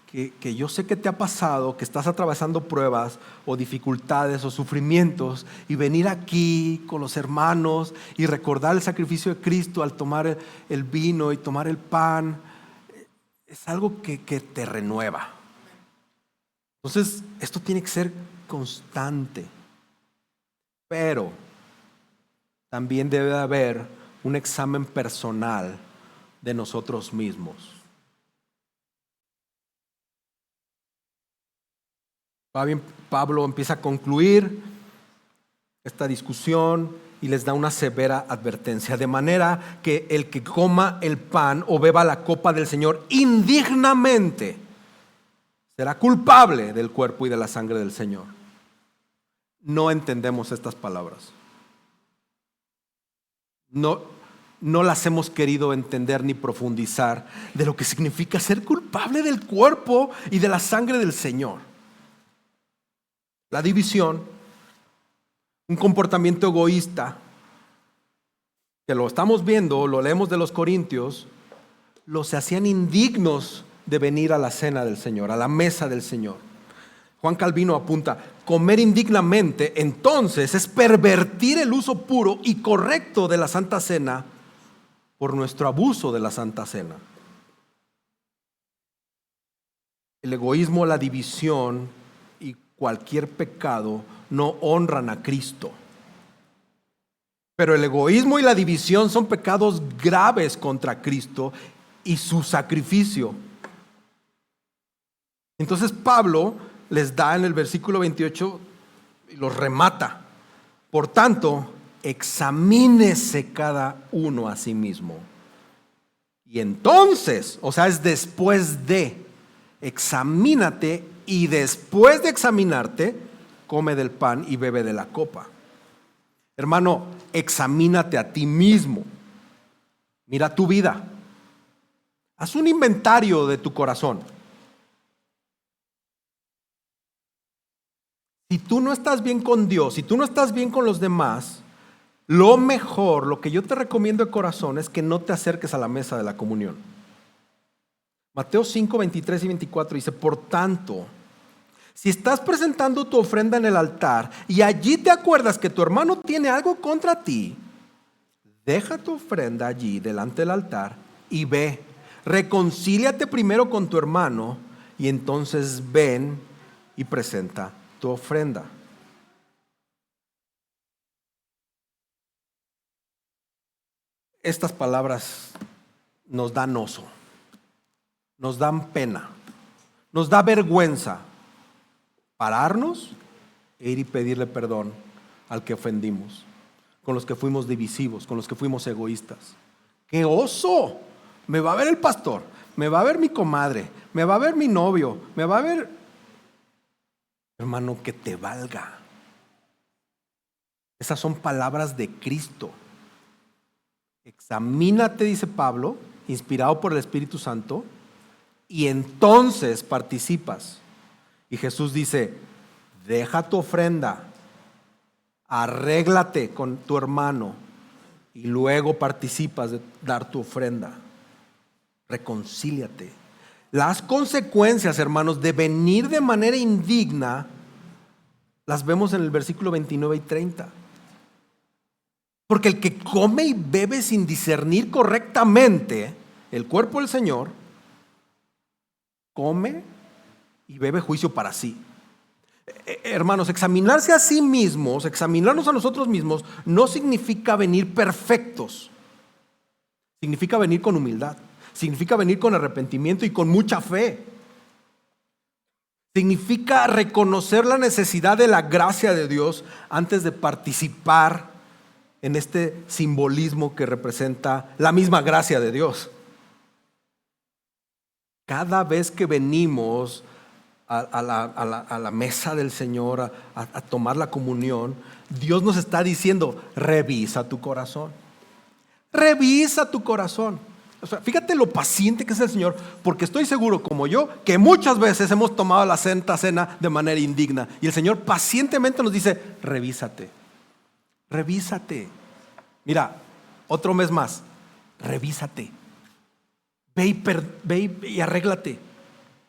que yo sé que te ha pasado, que estás atravesando pruebas o dificultades o sufrimientos, y venir aquí con los hermanos y recordar el sacrificio de Cristo al tomar el vino y tomar el pan, es algo que te renueva. Entonces, esto tiene que ser constante. Pero también debe haber un examen personal de nosotros mismos. Pablo empieza a concluir esta discusión y les da una severa advertencia, de manera que el que coma el pan o beba la copa del Señor indignamente será culpable del cuerpo y de la sangre del Señor. No entendemos estas palabras. No las hemos querido entender ni profundizar de lo que significa ser culpable del cuerpo y de la sangre del Señor. La división, un comportamiento egoísta, que lo estamos viendo, lo leemos de los Corintios, los hacían indignos de venir a la cena del Señor, a la mesa del Señor. Juan Calvino apunta, comer indignamente entonces es pervertir el uso puro y correcto de la Santa Cena por nuestro abuso de la Santa Cena. El egoísmo, la división y cualquier pecado no honran a Cristo. Pero el egoísmo y la división son pecados graves contra Cristo y su sacrificio. Entonces Pablo les da en el versículo 28 y los remata. Por tanto, examínese cada uno a sí mismo. Y entonces, o sea, es después de, examínate, y después de examinarte, come del pan y bebe de la copa. Hermano, examínate a ti mismo. Mira tu vida. Haz un inventario de tu corazón. Si tú no estás bien con Dios, si tú no estás bien con los demás, lo mejor, lo que yo te recomiendo de corazón es que no te acerques a la mesa de la comunión. Mateo 5, 23 y 24 dice: por tanto, si estás presentando tu ofrenda en el altar y allí te acuerdas que tu hermano tiene algo contra ti, deja tu ofrenda allí delante del altar y ve, reconcíliate primero con tu hermano y entonces ven y presenta tu ofrenda. Estas palabras nos dan oso, nos dan pena, nos da vergüenza pararnos e ir y pedirle perdón al que ofendimos, con los que fuimos divisivos, con los que fuimos egoístas. ¡Qué oso! Me va a ver el pastor, me va a ver mi comadre, me va a ver mi novio, me va a ver... Hermano, que te valga. Esas son palabras de Cristo. Examínate, dice Pablo, inspirado por el Espíritu Santo, y entonces participas. Y Jesús dice: deja tu ofrenda, arréglate con tu hermano y luego participas de dar tu ofrenda. Reconcíliate. Las consecuencias, hermanos, de venir de manera indigna las vemos en el versículo 29 y 30. Porque el que come y bebe sin discernir correctamente el cuerpo del Señor, come y bebe juicio para sí. Hermanos, examinarse a sí mismos, examinarnos a nosotros mismos, no significa venir perfectos. Significa venir con humildad. Significa venir con arrepentimiento y con mucha fe. Significa reconocer la necesidad de la gracia de Dios antes de participar en este simbolismo que representa la misma gracia de Dios. Cada vez que venimos a la mesa del Señor a tomar la comunión, Dios nos está diciendo: revisa tu corazón. Revisa tu corazón. O sea, fíjate lo paciente que es el Señor, porque estoy seguro, como yo, que muchas veces hemos tomado la Santa Cena de manera indigna. Y el Señor pacientemente nos dice: revísate, revísate. Mira, otro mes más, revísate. Ve y arréglate.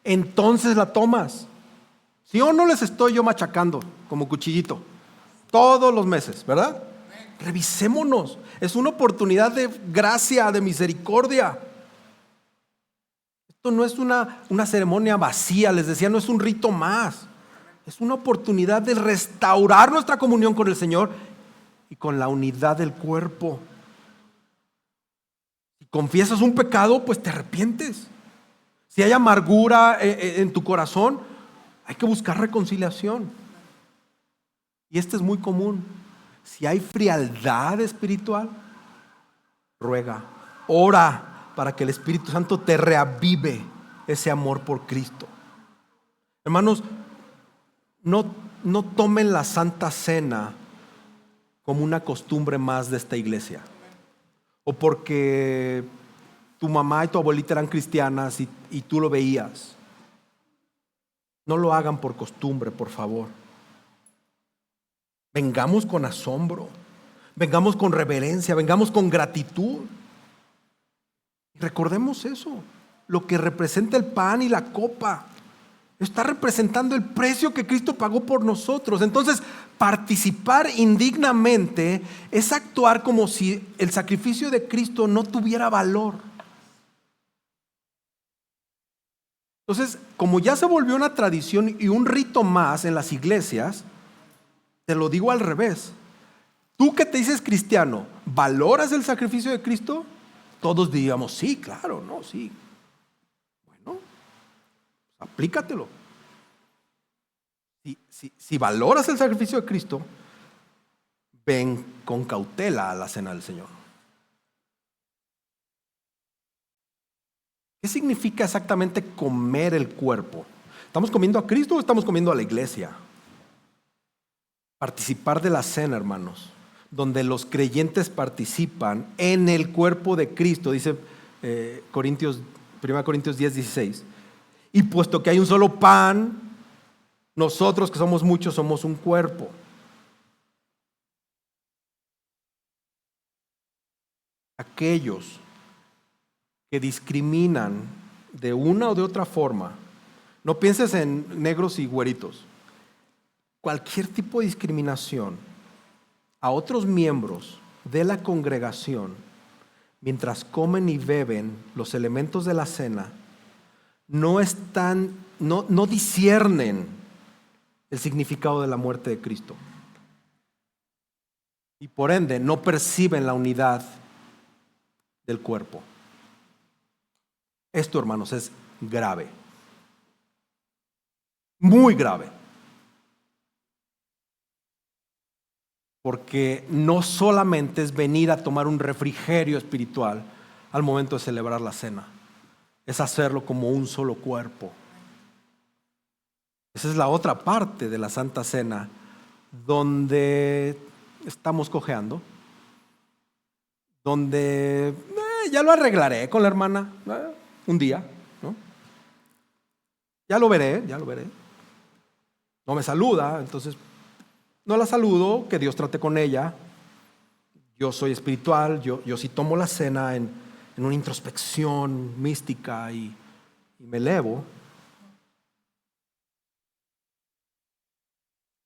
Entonces la tomas. Si o no les estoy yo machacando como cuchillito todos los meses, ¿verdad? Revisémonos. Es una oportunidad de gracia, de misericordia. Esto no es una ceremonia vacía, les decía, no es un rito más. Es una oportunidad de restaurar nuestra comunión con el Señor y con la unidad del cuerpo. Si confiesas un pecado, pues te arrepientes. Si hay amargura en tu corazón, hay que buscar reconciliación. Y este es muy común. Si hay frialdad espiritual, ruega, ora para que el Espíritu Santo te reavive ese amor por Cristo. Hermanos, no tomen la Santa Cena como una costumbre más de esta iglesia, o porque tu mamá y tu abuelita eran cristianas y tú lo veías. No lo hagan por costumbre, por favor. Vengamos con asombro, vengamos con reverencia, vengamos con gratitud. Recordemos eso, lo que representa el pan y la copa. Está representando el precio que Cristo pagó por nosotros. Entonces, participar indignamente es actuar como si el sacrificio de Cristo no tuviera valor. Entonces, como ya se volvió una tradición y un rito más en las iglesias, te lo digo al revés. Tú que te dices cristiano, ¿valoras el sacrificio de Cristo? Todos diríamos: sí, claro, no, sí. Bueno, aplícatelo. Si valoras el sacrificio de Cristo, ven con cautela a la cena del Señor. ¿Qué significa exactamente comer el cuerpo? ¿Estamos comiendo a Cristo o estamos comiendo a la iglesia? Participar de la cena, hermanos, donde los creyentes participan en el cuerpo de Cristo, dice 1 Corintios 10:16. Y puesto que hay un solo pan, nosotros que somos muchos somos un cuerpo. Aquellos que discriminan de una o de otra forma, no pienses en negros y güeritos, cualquier tipo de discriminación a otros miembros de la congregación mientras comen y beben los elementos de la cena, no disciernen el significado de la muerte de Cristo. Y por ende no perciben la unidad del cuerpo. Esto, hermanos, es grave. Muy grave. Porque no solamente es venir a tomar un refrigerio espiritual al momento de celebrar la cena, es hacerlo como un solo cuerpo. Esa es la otra parte de la Santa Cena, donde estamos cojeando, donde ya lo arreglaré con la hermana un día, ¿no? Ya lo veré. No me saluda, entonces no la saludo, que Dios trate con ella. Yo soy espiritual, yo sí tomo la cena en una introspección mística y me elevo.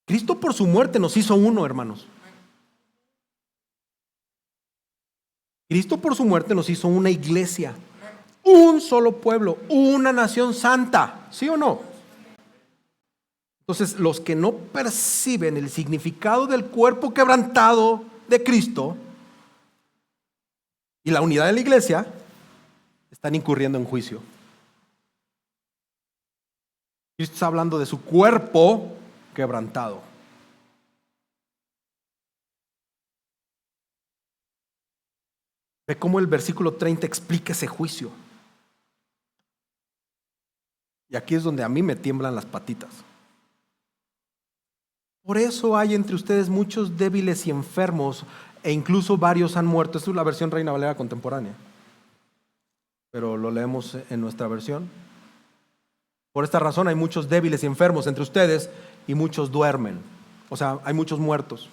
Cristo por su muerte nos hizo uno, hermanos. Cristo por su muerte nos hizo una iglesia, un solo pueblo, una nación santa, ¿sí o no? Entonces, los que no perciben el significado del cuerpo quebrantado de Cristo y la unidad de la iglesia, están incurriendo en juicio. Cristo está hablando de su cuerpo quebrantado. Ve cómo el versículo 30 explica ese juicio. Y aquí es donde a mí me tiemblan las patitas. Por eso hay entre ustedes muchos débiles y enfermos, e incluso varios han muerto. Esta es la versión Reina Valera contemporánea, pero lo leemos en nuestra versión. Por esta razón hay muchos débiles y enfermos entre ustedes, y muchos duermen. O sea, hay muchos muertos.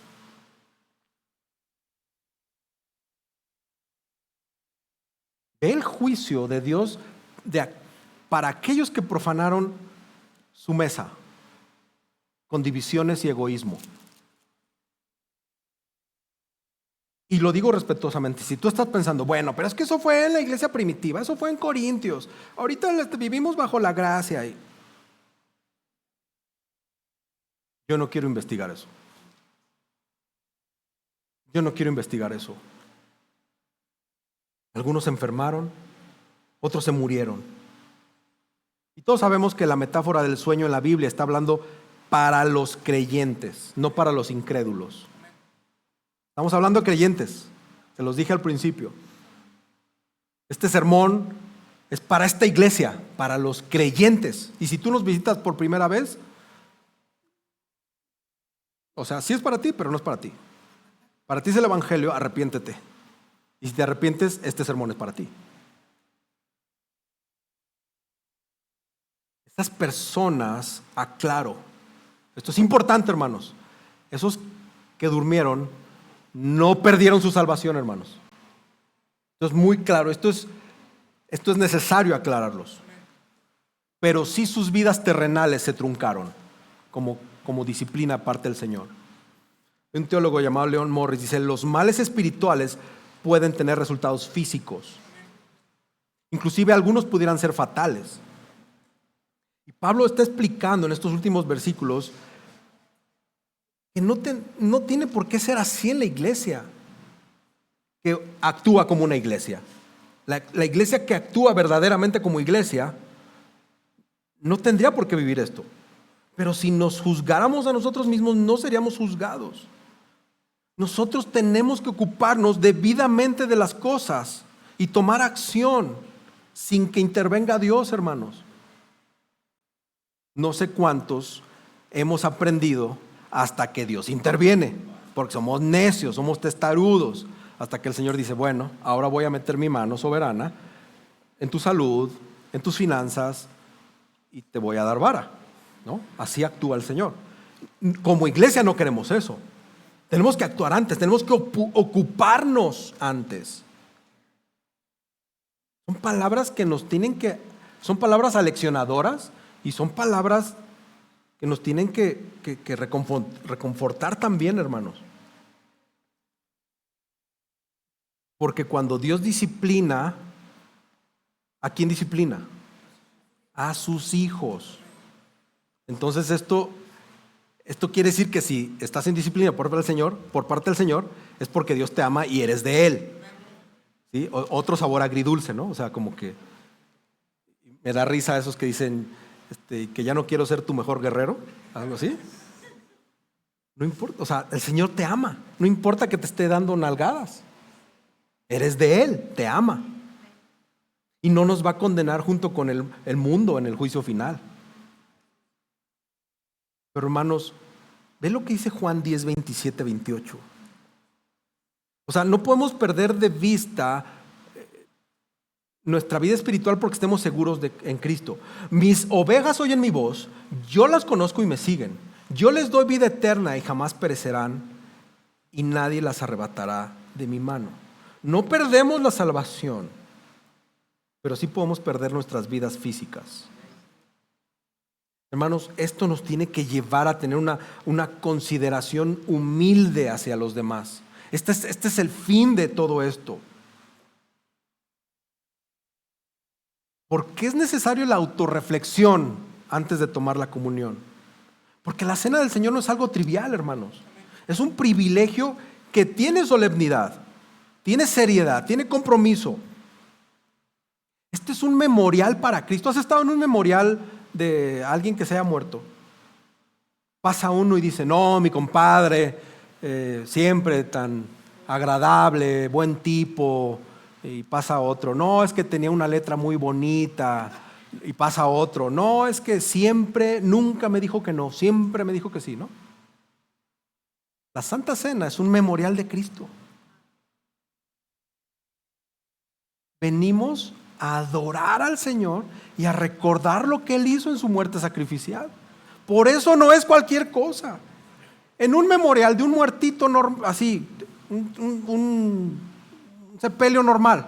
Ve el juicio de Dios para aquellos que profanaron su mesa con divisiones y egoísmo. Y lo digo respetuosamente, si tú estás pensando, bueno, pero es que eso fue en la iglesia primitiva, eso fue en Corintios, ahorita vivimos bajo la gracia. Yo no quiero investigar eso. Algunos se enfermaron, otros se murieron. Y todos sabemos que la metáfora del sueño en la Biblia está hablando para los creyentes, no para los incrédulos. Estamos hablando de creyentes, se los dije al principio. Este sermón es para esta iglesia, para los creyentes. Y si tú nos visitas por primera vez, o sea, sí es para ti, pero no es para ti. Para ti es el evangelio, arrepiéntete. Y si te arrepientes, este sermón es para ti. Estas personas, aclaro, esto es importante, hermanos, esos que durmieron no perdieron su salvación, hermanos. Esto es muy claro, esto es necesario aclararlos. Pero sí sus vidas terrenales se truncaron como disciplina aparte del Señor. Un teólogo llamado Leon Morris dice: los males espirituales pueden tener resultados físicos. Inclusive algunos pudieran ser fatales. Y Pablo está explicando en estos últimos versículos que no tiene por qué ser así en la iglesia que actúa como una iglesia. La iglesia que actúa verdaderamente como iglesia no tendría por qué vivir esto. Pero si nos juzgáramos a nosotros mismos, no seríamos juzgados. Nosotros tenemos que ocuparnos debidamente de las cosas y tomar acción sin que intervenga Dios, hermanos. No sé cuántos hemos aprendido hasta que Dios interviene, porque somos necios, somos testarudos, hasta que el Señor dice: bueno, ahora voy a meter mi mano soberana en tu salud, en tus finanzas, y te voy a dar vara, ¿no? Así actúa el Señor. Como iglesia no queremos eso. Tenemos que actuar antes, tenemos que ocuparnos antes. Son palabras que nos tienen que Son palabras aleccionadoras y son palabras que nos tienen que reconfortar también, hermanos. Porque cuando Dios disciplina, ¿a quién disciplina? A sus hijos. Entonces esto quiere decir que si estás en disciplina por parte del Señor, es porque Dios te ama y eres de Él. ¿Sí? Otro sabor agridulce, ¿no? O sea, como que me da risa esos que dicen que ya no quiero ser tu mejor guerrero, algo así. No importa, o sea, el Señor te ama, no importa que te esté dando nalgadas. Eres de Él, te ama. Y no nos va a condenar junto con el mundo en el juicio final. Pero hermanos, ve lo que dice Juan 10, 27, 28. O sea, no podemos perder de vista nuestra vida espiritual porque estemos seguros en Cristo. Mis ovejas oyen mi voz, yo las conozco y me siguen. Yo les doy vida eterna y jamás perecerán y nadie las arrebatará de mi mano. No perdemos la salvación, pero sí podemos perder nuestras vidas físicas. Hermanos, esto nos tiene que llevar a tener una consideración humilde hacia los demás. Este es el fin de todo esto. ¿Por qué es necesario la autorreflexión antes de tomar la comunión? Porque la cena del Señor no es algo trivial, hermanos. Es un privilegio que tiene solemnidad, tiene seriedad, tiene compromiso. Este es un memorial para Cristo. ¿Has estado en un memorial de alguien que se haya muerto? Pasa uno y dice, no, mi compadre, siempre tan agradable, buen tipo. Y pasa otro, no, es que tenía una letra muy bonita. Y pasa otro, no, es que nunca me dijo que no, siempre me dijo que sí, ¿no? La Santa Cena es un memorial de Cristo. Venimos a adorar al Señor y a recordar lo que Él hizo en su muerte sacrificial. Por eso no es cualquier cosa. En un memorial de un muertito así, un sepelio normal,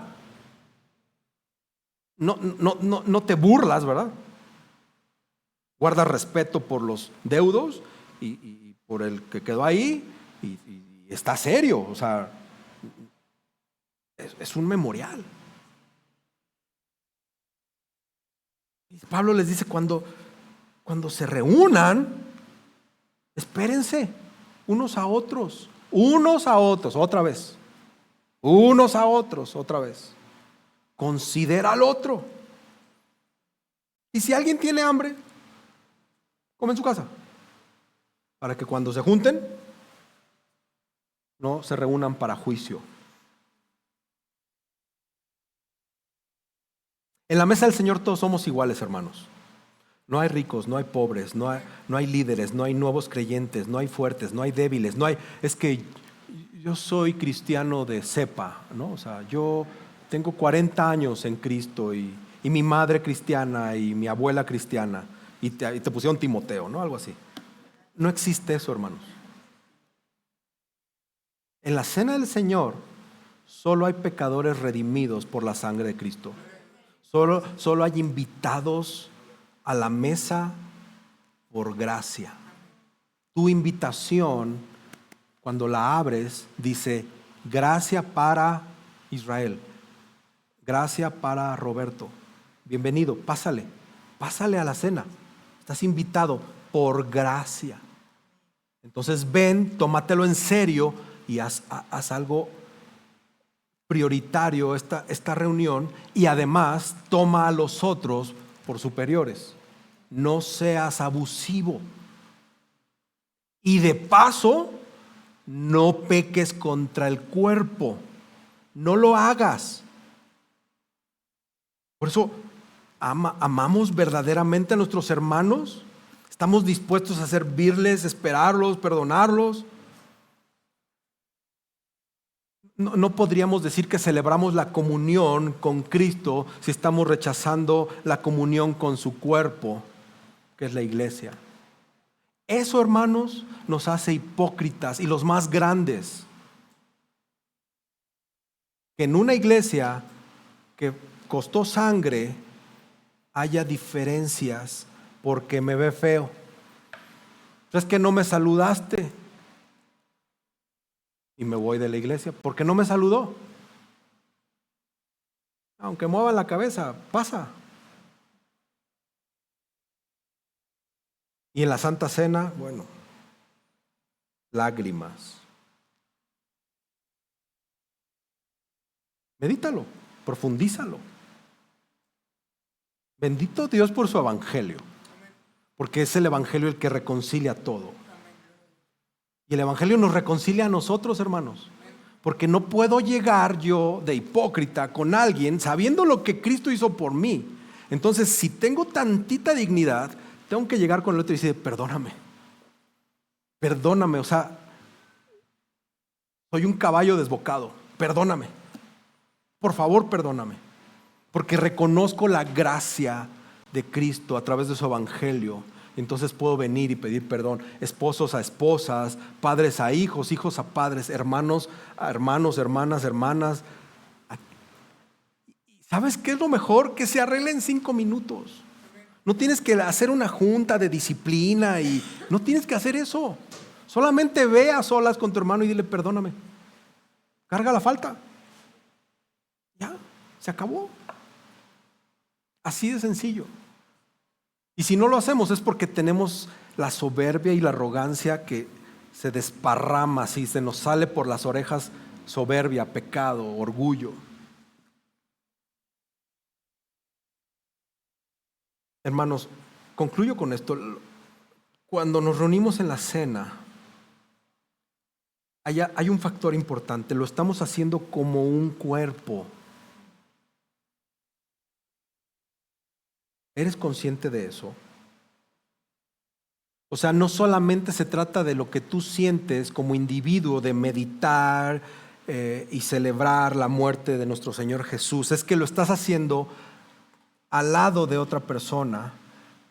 no te burlas, ¿verdad? Guardas respeto por los deudos y por el que quedó ahí y está serio, o sea, es un memorial. Pablo les dice, cuando se reúnan, espérense unos a otros, otra vez. Unos a otros, otra vez. Considera al otro. Y si alguien tiene hambre, come en su casa. Para que cuando se junten, no se reúnan para juicio. En la mesa del Señor todos somos iguales, hermanos. No hay ricos, no hay pobres, no hay líderes, no hay nuevos creyentes, no hay fuertes, no hay débiles, es que yo soy cristiano de cepa, ¿no? O sea, yo tengo 40 años en Cristo y mi madre cristiana y mi abuela cristiana y te pusieron Timoteo, ¿no? Algo así. No existe eso, hermanos. En la cena del Señor solo hay pecadores redimidos por la sangre de Cristo. Solo hay invitados a la mesa por gracia. Tu invitación, cuando la abres, dice, gracia para Israel, gracia para Roberto, bienvenido, pásale a la cena, estás invitado por gracia. Entonces ven, tómatelo en serio y haz algo prioritario esta reunión y además toma a los otros por superiores. No seas abusivo. Y de paso, no peques contra el cuerpo. No lo hagas. Por eso, amamos verdaderamente a nuestros hermanos. Estamos dispuestos a servirles, esperarlos, perdonarlos. No podríamos decir que celebramos la comunión con Cristo si estamos rechazando la comunión con su cuerpo, que es la iglesia. Eso, hermanos, nos hace hipócritas y los más grandes. Que en una iglesia que costó sangre, haya diferencias porque me ve feo. Es que no me saludaste. Y me voy de la iglesia. ¿Por qué no me saludó? Aunque mueva la cabeza, pasa. Y en la Santa Cena, bueno, lágrimas. Medítalo, profundízalo. Bendito Dios por su evangelio, porque es el evangelio el que reconcilia todo. Y el evangelio nos reconcilia a nosotros, hermanos, porque no puedo llegar yo de hipócrita con alguien sabiendo lo que Cristo hizo por mí. Entonces, si tengo tantita dignidad, tengo que llegar con el otro y decir, perdóname, o sea, soy un caballo desbocado, perdóname, por favor, perdóname, porque reconozco la gracia de Cristo a través de su evangelio. Entonces puedo venir y pedir perdón, esposos a esposas, padres a hijos, hijos a padres, hermanos a hermanos, hermanas, hermanas. ¿Sabes qué es lo mejor? Que se arregle en 5 minutos. No tienes que hacer una junta de disciplina y no tienes que hacer eso. Solamente ve a solas con tu hermano y dile, perdóname. Carga la falta. Ya, se acabó. Así de sencillo. Y si no lo hacemos es porque tenemos la soberbia y la arrogancia que se desparrama así, se nos sale por las orejas soberbia, pecado, orgullo. Hermanos, concluyo con esto. Cuando nos reunimos en la cena, hay un factor importante, lo estamos haciendo como un cuerpo. ¿Eres consciente de eso? O sea, no solamente se trata de lo que tú sientes como individuo, de meditar y celebrar la muerte de nuestro Señor Jesús, es que lo estás haciendo al lado de otra persona,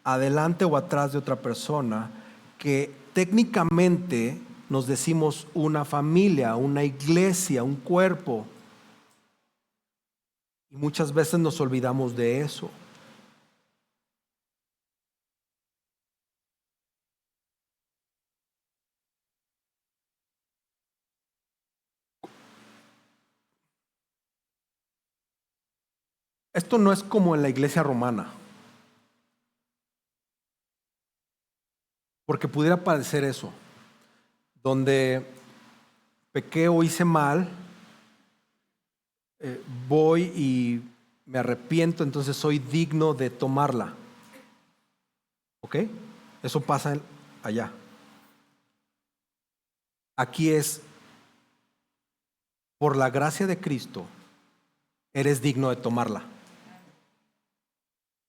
adelante o atrás de otra persona, que técnicamente nos decimos una familia, una iglesia, un cuerpo. Y muchas veces nos olvidamos de eso. Esto no es como en la iglesia romana, porque pudiera parecer eso, donde pequé o hice mal, voy y me arrepiento, entonces soy digno de tomarla. ¿Ok? Eso pasa allá. Aquí es, por la gracia de Cristo, eres digno de tomarla.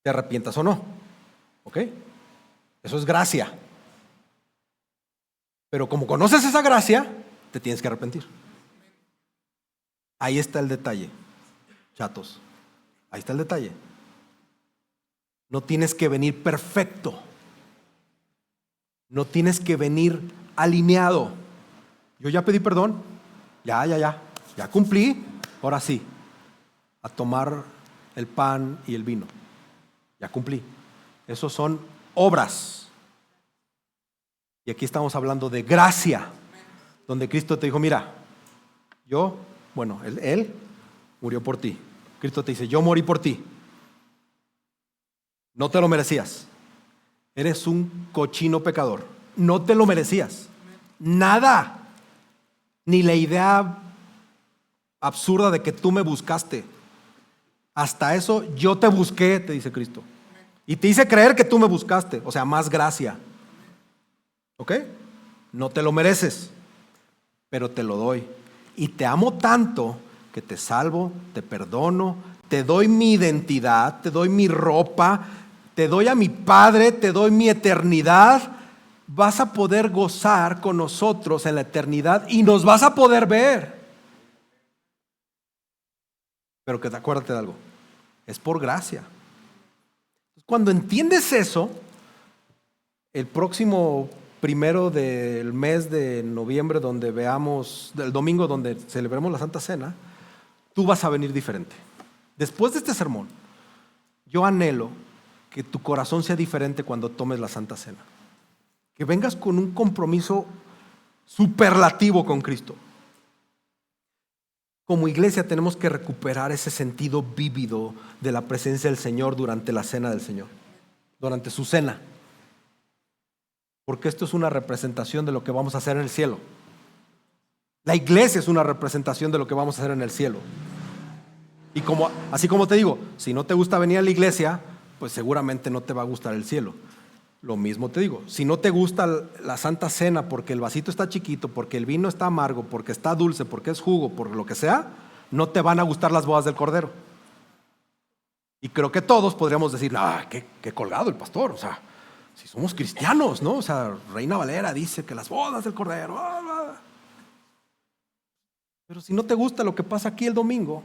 Te arrepientas o no. ¿Ok? Eso es gracia. Pero como conoces esa gracia, te tienes que arrepentir. Ahí está el detalle, chatos. Ahí está el detalle. No tienes que venir perfecto. No tienes que venir alineado. Yo ya pedí perdón. Ya cumplí. Ahora sí, a tomar el pan y el vino. Ya cumplí. Esos son obras. Y aquí estamos hablando de gracia, donde Cristo te dijo, mira, Él murió por ti. Cristo te dice, yo morí por ti. No te lo merecías. Eres un cochino pecador. No te lo merecías. Nada. Ni la idea absurda de que tú me buscaste. Hasta eso yo te busqué, te dice Cristo. Y te hice creer que tú me buscaste. O sea, más gracia. ¿Ok? No te lo mereces, pero te lo doy. Y te amo tanto que te salvo, te perdono, te doy mi identidad, te doy mi ropa, te doy a mi Padre, te doy mi eternidad. Vas a poder gozar con nosotros en la eternidad y nos vas a poder ver. Pero que acuérdate de algo, es por gracia. Cuando entiendes eso, el próximo 1 del mes de noviembre, donde veamos, el domingo donde celebremos la Santa Cena, tú vas a venir diferente. Después de este sermón, yo anhelo que tu corazón sea diferente cuando tomes la Santa Cena. Que vengas con un compromiso superlativo con Cristo. Como iglesia tenemos que recuperar ese sentido vívido de la presencia del Señor durante la cena del Señor, durante su cena. Porque esto es una representación de lo que vamos a hacer en el cielo. La iglesia es una representación de lo que vamos a hacer en el cielo. Y así como te digo, si no te gusta venir a la iglesia, pues seguramente no te va a gustar el cielo. Lo mismo te digo, si no te gusta la Santa Cena porque el vasito está chiquito, porque el vino está amargo, porque está dulce, porque es jugo, por lo que sea, no te van a gustar las bodas del Cordero. Y creo que todos podríamos decir, qué colgado el pastor, o sea, si somos cristianos, ¿no? O sea, Reina Valera dice que las bodas del Cordero. Pero si no te gusta lo que pasa aquí el domingo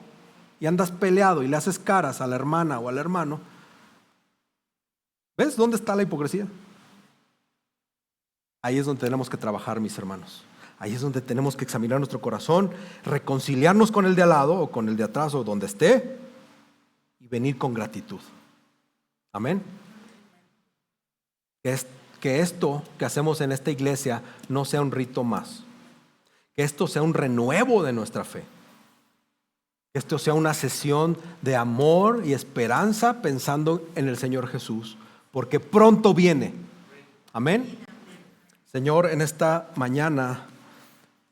y andas peleado y le haces caras a la hermana o al hermano, ¿ves dónde está la hipocresía? Ahí es donde tenemos que trabajar, mis hermanos. Ahí es donde tenemos que examinar nuestro corazón, reconciliarnos con el de al lado o con el de atrás o donde esté y venir con gratitud. Amén. Que esto que hacemos en esta iglesia no sea un rito más. Que esto sea un renuevo de nuestra fe. Que esto sea una sesión de amor y esperanza pensando en el Señor Jesús, porque pronto viene. Amén. Señor, en esta mañana,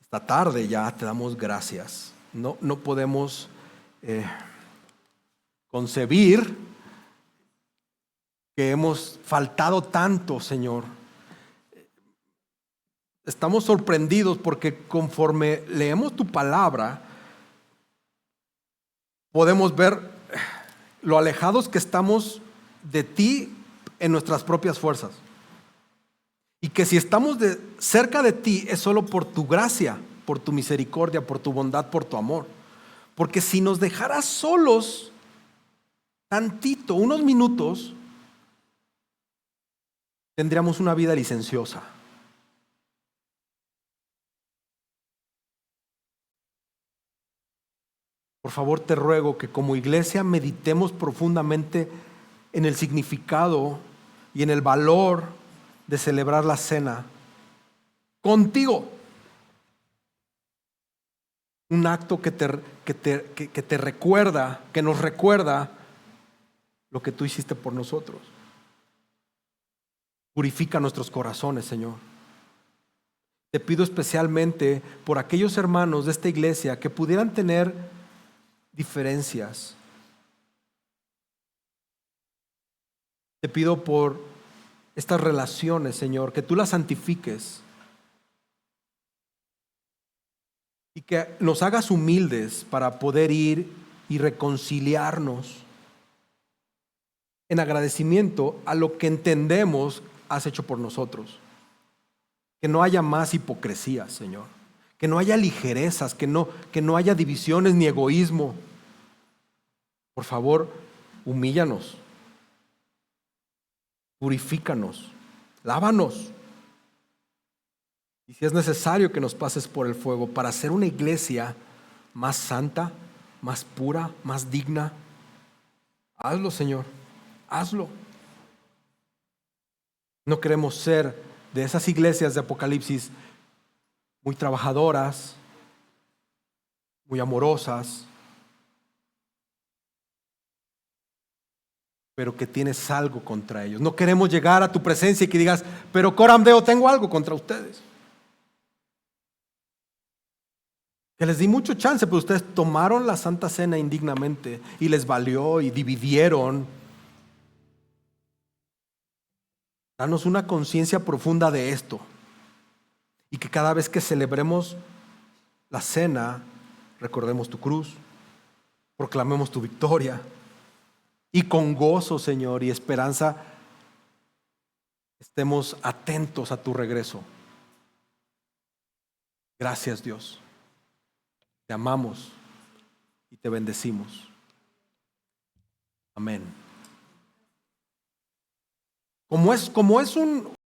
esta tarde ya te damos gracias. No podemos concebir que hemos faltado tanto, Señor. Estamos sorprendidos porque conforme leemos tu palabra, podemos ver lo alejados que estamos de ti en nuestras propias fuerzas. Y que si estamos cerca de ti es solo por tu gracia, por tu misericordia, por tu bondad, por tu amor. Porque si nos dejaras solos tantito, unos minutos, tendríamos una vida licenciosa. Por favor, te ruego que como iglesia meditemos profundamente en el significado y en el valor de celebrar la cena contigo. Un acto que te recuerda, que nos recuerda lo que tú hiciste por nosotros. Purifica nuestros corazones, Señor. Te pido especialmente por aquellos hermanos de esta iglesia que pudieran tener diferencias. Te pido por estas relaciones, Señor, que tú las santifiques y que nos hagas humildes para poder ir y reconciliarnos en agradecimiento a lo que entendemos has hecho por nosotros. Que no haya más hipocresía, Señor. Que no haya ligerezas, que no haya divisiones ni egoísmo. Por favor, humíllanos. Purifícanos. Lávanos. Y si es necesario que nos pases por el fuego para hacer una iglesia más santa, más pura, más digna, hazlo, Señor. Hazlo. No queremos ser de esas iglesias de Apocalipsis muy trabajadoras, muy amorosas, pero que tienes algo contra ellos. No queremos llegar a tu presencia y que digas, pero Coram Deo, tengo algo contra ustedes. Que les di mucho chance, pero ustedes tomaron la Santa Cena indignamente y les valió y dividieron. Danos una conciencia profunda de esto y que cada vez que celebremos la cena recordemos tu cruz, proclamemos tu victoria y con gozo, Señor, y esperanza estemos atentos a tu regreso. Gracias, Dios. Te amamos y te bendecimos. Amén. Como es un